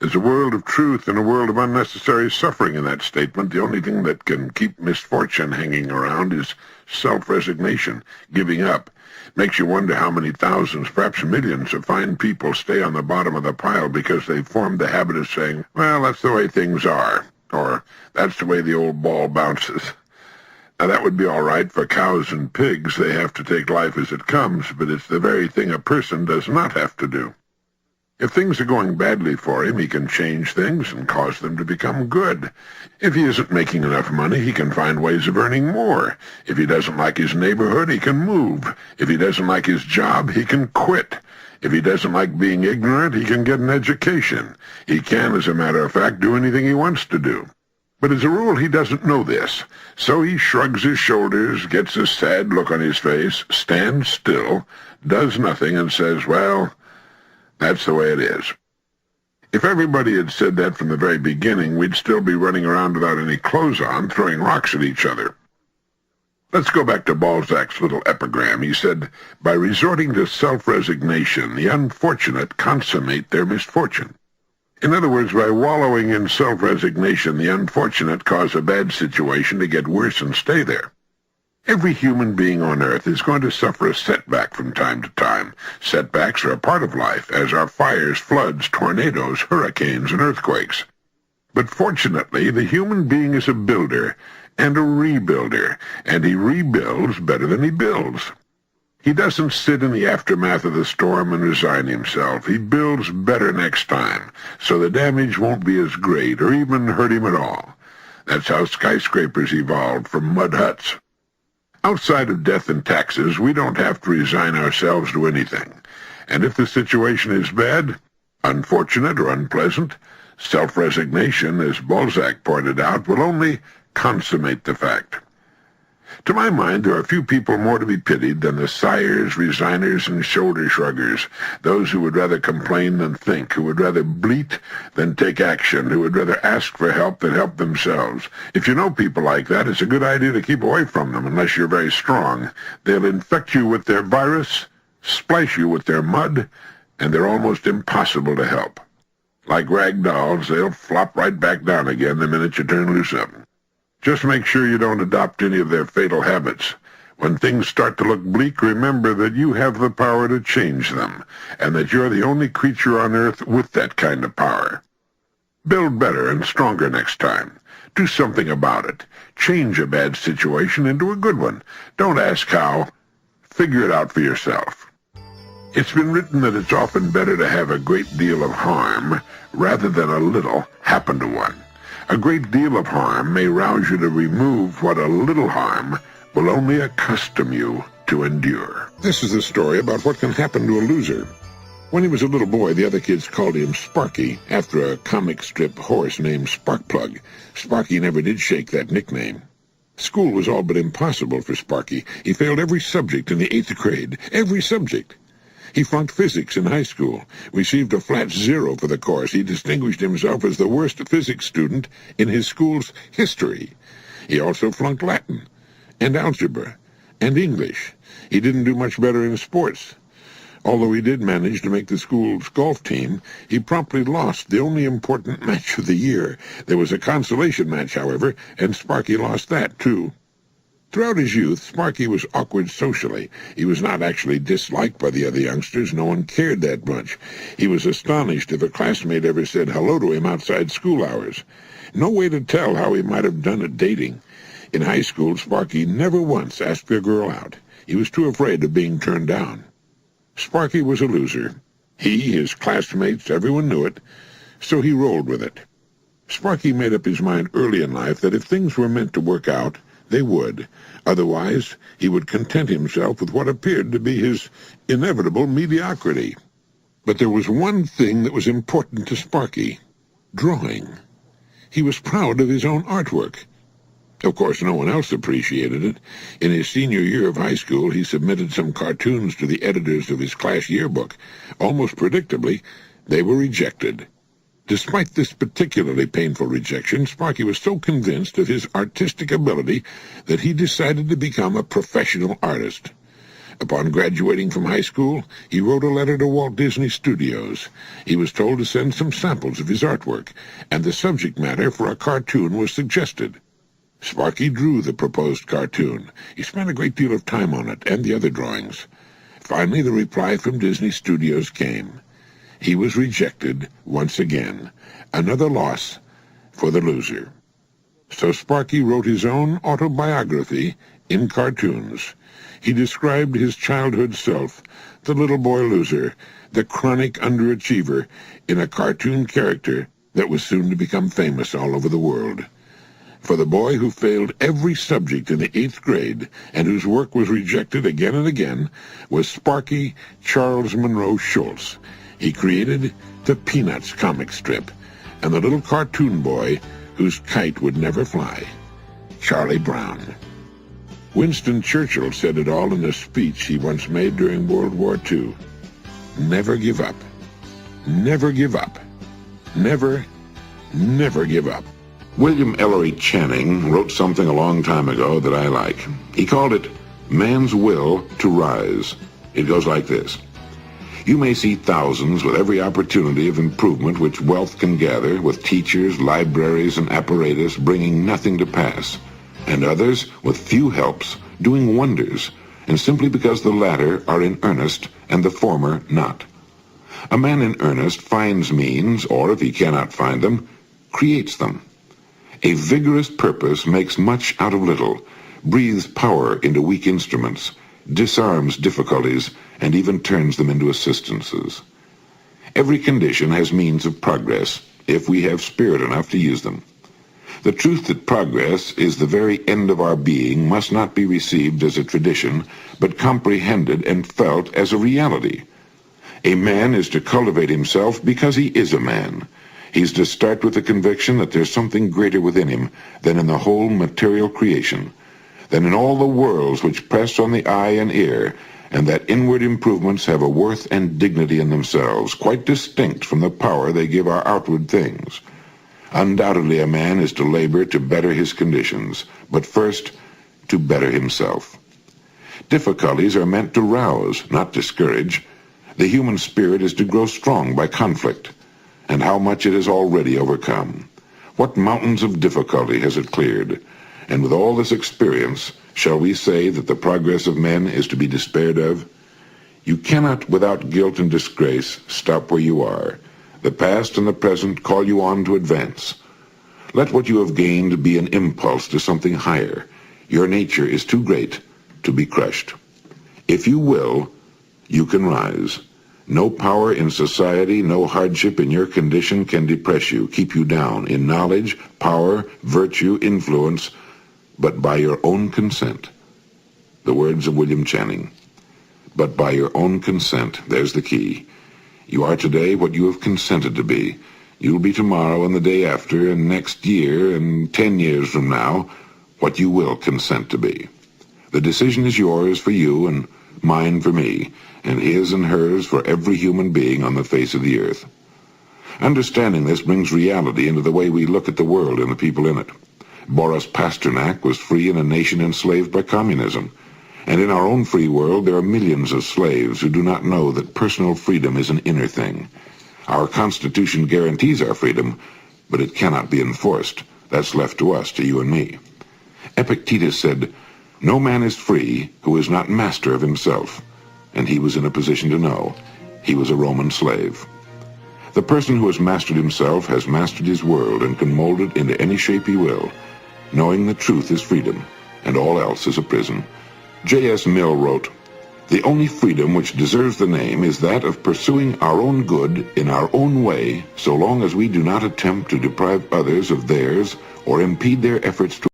There's a world of truth and a world of unnecessary suffering in that statement. The only thing that can keep misfortune hanging around is self-resignation, giving up. Makes you wonder how many thousands, perhaps millions, of fine people stay on the bottom of the pile because they've formed the habit of saying, "Well, that's the way things are," or "That's the way the old ball bounces." Now, that would be all right for cows and pigs. They have to take life as it comes, but it's the very thing a person does not have to do. If things are going badly for him, he can change things and cause them to become good. If he isn't making enough money, he can find ways of earning more. If he doesn't like his neighborhood, he can move. If he doesn't like his job, he can quit. If he doesn't like being ignorant, he can get an education. He can, as a matter of fact, do anything he wants to do. But as a rule, he doesn't know this. So he shrugs his shoulders, gets a sad look on his face, stands still, does nothing, and says, "Well, that's the way it is." If everybody had said that from the very beginning, we'd still be running around without any clothes on, throwing rocks at each other. Let's go back to Balzac's little epigram. He said, "By resorting to self-resignation, the unfortunate consummate their misfortune." In other words, by wallowing in self-resignation, the unfortunate cause a bad situation to get worse and stay there. Every human being on Earth is going to suffer a setback from time to time. Setbacks are a part of life, as are fires, floods, tornadoes, hurricanes, and earthquakes. But fortunately, the human being is a builder and a rebuilder, and he rebuilds better than he builds. He doesn't sit in the aftermath of the storm and resign himself. He builds better next time, so the damage won't be as great or even hurt him at all. That's how skyscrapers evolved from mud huts. Outside of death and taxes, we don't have to resign ourselves to anything. And if the situation is bad, unfortunate, or unpleasant, self-resignation, as Balzac pointed out, will only consummate the fact. To my mind, there are few people more to be pitied than the sighers, resigners, and shoulder-shruggers, those who would rather complain than think, who would rather bleat than take action, who would rather ask for help than help themselves. If you know people like that, it's a good idea to keep away from them unless you're very strong. They'll infect you with their virus, splash you with their mud, and they're almost impossible to help. Like rag dolls, they'll flop right back down again the minute you turn loose of them. Just make sure you don't adopt any of their fatal habits. When things start to look bleak, remember that you have the power to change them, and that you're the only creature on Earth with that kind of power. Build better and stronger next time. Do something about it. Change a bad situation into a good one. Don't ask how. Figure it out for yourself. It's been written that it's often better to have a great deal of harm rather than a little happen to one. A great deal of harm may rouse you to remove what a little harm will only accustom you to endure. This is a story about what can happen to a loser. When he was a little boy, the other kids called him Sparky, after a comic strip horse named Sparkplug. Sparky never did shake that nickname. School was all but impossible for Sparky. He failed every subject in the 8th grade. Every subject. He flunked physics in high school, received a flat 0 for the course. He distinguished himself as the worst physics student in his school's history. He also flunked Latin, and algebra, and English. He didn't do much better in sports. Although he did manage to make the school's golf team, he promptly lost the only important match of the year. There was a consolation match, however, and Sparky lost that, too. Throughout his youth, Sparky was awkward socially. He was not actually disliked by the other youngsters. No one cared that much. He was astonished if a classmate ever said hello to him outside school hours. No way to tell how he might have done at dating. In high school, Sparky never once asked a girl out. He was too afraid of being turned down. Sparky was a loser. He, his classmates, everyone knew it, so he rolled with it. Sparky made up his mind early in life that if things were meant to work out, they would. Otherwise, he would content himself with what appeared to be his inevitable mediocrity. But there was one thing that was important to Sparky: drawing. He was proud of his own artwork. Of course, no one else appreciated it. In his senior year of high school, he submitted some cartoons to the editors of his class yearbook. Almost predictably, they were rejected. Despite this particularly painful rejection, Sparky was so convinced of his artistic ability that he decided to become a professional artist. Upon graduating from high school, he wrote a letter to Walt Disney Studios. He was told to send some samples of his artwork, and the subject matter for a cartoon was suggested. Sparky drew the proposed cartoon. He spent a great deal of time on it and the other drawings. Finally, the reply from Disney Studios came. He was rejected once again. Another loss for the loser. So Sparky wrote his own autobiography in cartoons. He described his childhood self, the little boy loser, the chronic underachiever, in a cartoon character that was soon to become famous all over the world. For the boy who failed every subject in the 8th grade and whose work was rejected again and again was Sparky Charles Monroe Schultz. He created the Peanuts comic strip and the little cartoon boy whose kite would never fly, Charlie Brown. Winston Churchill said it all in a speech he once made during World War II. Never give up. Never give up. Never, never give up. William Ellery Channing wrote something a long time ago that I like. He called it Man's Will to Rise. It goes like this. You may see thousands with every opportunity of improvement which wealth can gather, with teachers, libraries, and apparatus bringing nothing to pass, and others with few helps doing wonders, and simply because the latter are in earnest and the former not. A man in earnest finds means, or if he cannot find them, creates them. A vigorous purpose makes much out of little, breathes power into weak instruments, disarms difficulties, and even turns them into assistances. Every condition has means of progress, if we have spirit enough to use them. The truth that progress is the very end of our being must not be received as a tradition, but comprehended and felt as a reality. A man is to cultivate himself because he is a man. He's to start with the conviction that there's something greater within him than in the whole material creation, than in all the worlds which press on the eye and ear, and that inward improvements have a worth and dignity in themselves, quite distinct from the power they give our outward things. Undoubtedly a man is to labor to better his conditions, but first to better himself. Difficulties are meant to rouse, not discourage. The human spirit is to grow strong by conflict, and how much it has already overcome. What mountains of difficulty has it cleared? And with all this experience, shall we say that the progress of men is to be despaired of? You cannot, without guilt and disgrace, stop where you are. The past and the present call you on to advance. Let what you have gained be an impulse to something higher. Your nature is too great to be crushed. If you will, you can rise. No power in society, no hardship in your condition can depress you, keep you down in knowledge, power, virtue, influence, but by your own consent. The words of William Channing. But by your own consent, there's the key. You are today what you have consented to be. You'll be tomorrow and the day after and next year and 10 years from now what you will consent to be. The decision is yours for you and mine for me, and his and hers for every human being on the face of the earth. Understanding this brings reality into the way we look at the world and the people in it. Boris Pasternak was free in a nation enslaved by communism. And in our own free world, there are millions of slaves who do not know that personal freedom is an inner thing. Our Constitution guarantees our freedom, but it cannot be enforced. That's left to us, to you and me. Epictetus said, "No man is free who is not master of himself." And he was in a position to know. He was a Roman slave. The person who has mastered himself has mastered his world and can mold it into any shape he will. Knowing the truth is freedom, and all else is a prison. J.S. Mill wrote, "The only freedom which deserves the name is that of pursuing our own good in our own way, so long as we do not attempt to deprive others of theirs or impede their efforts to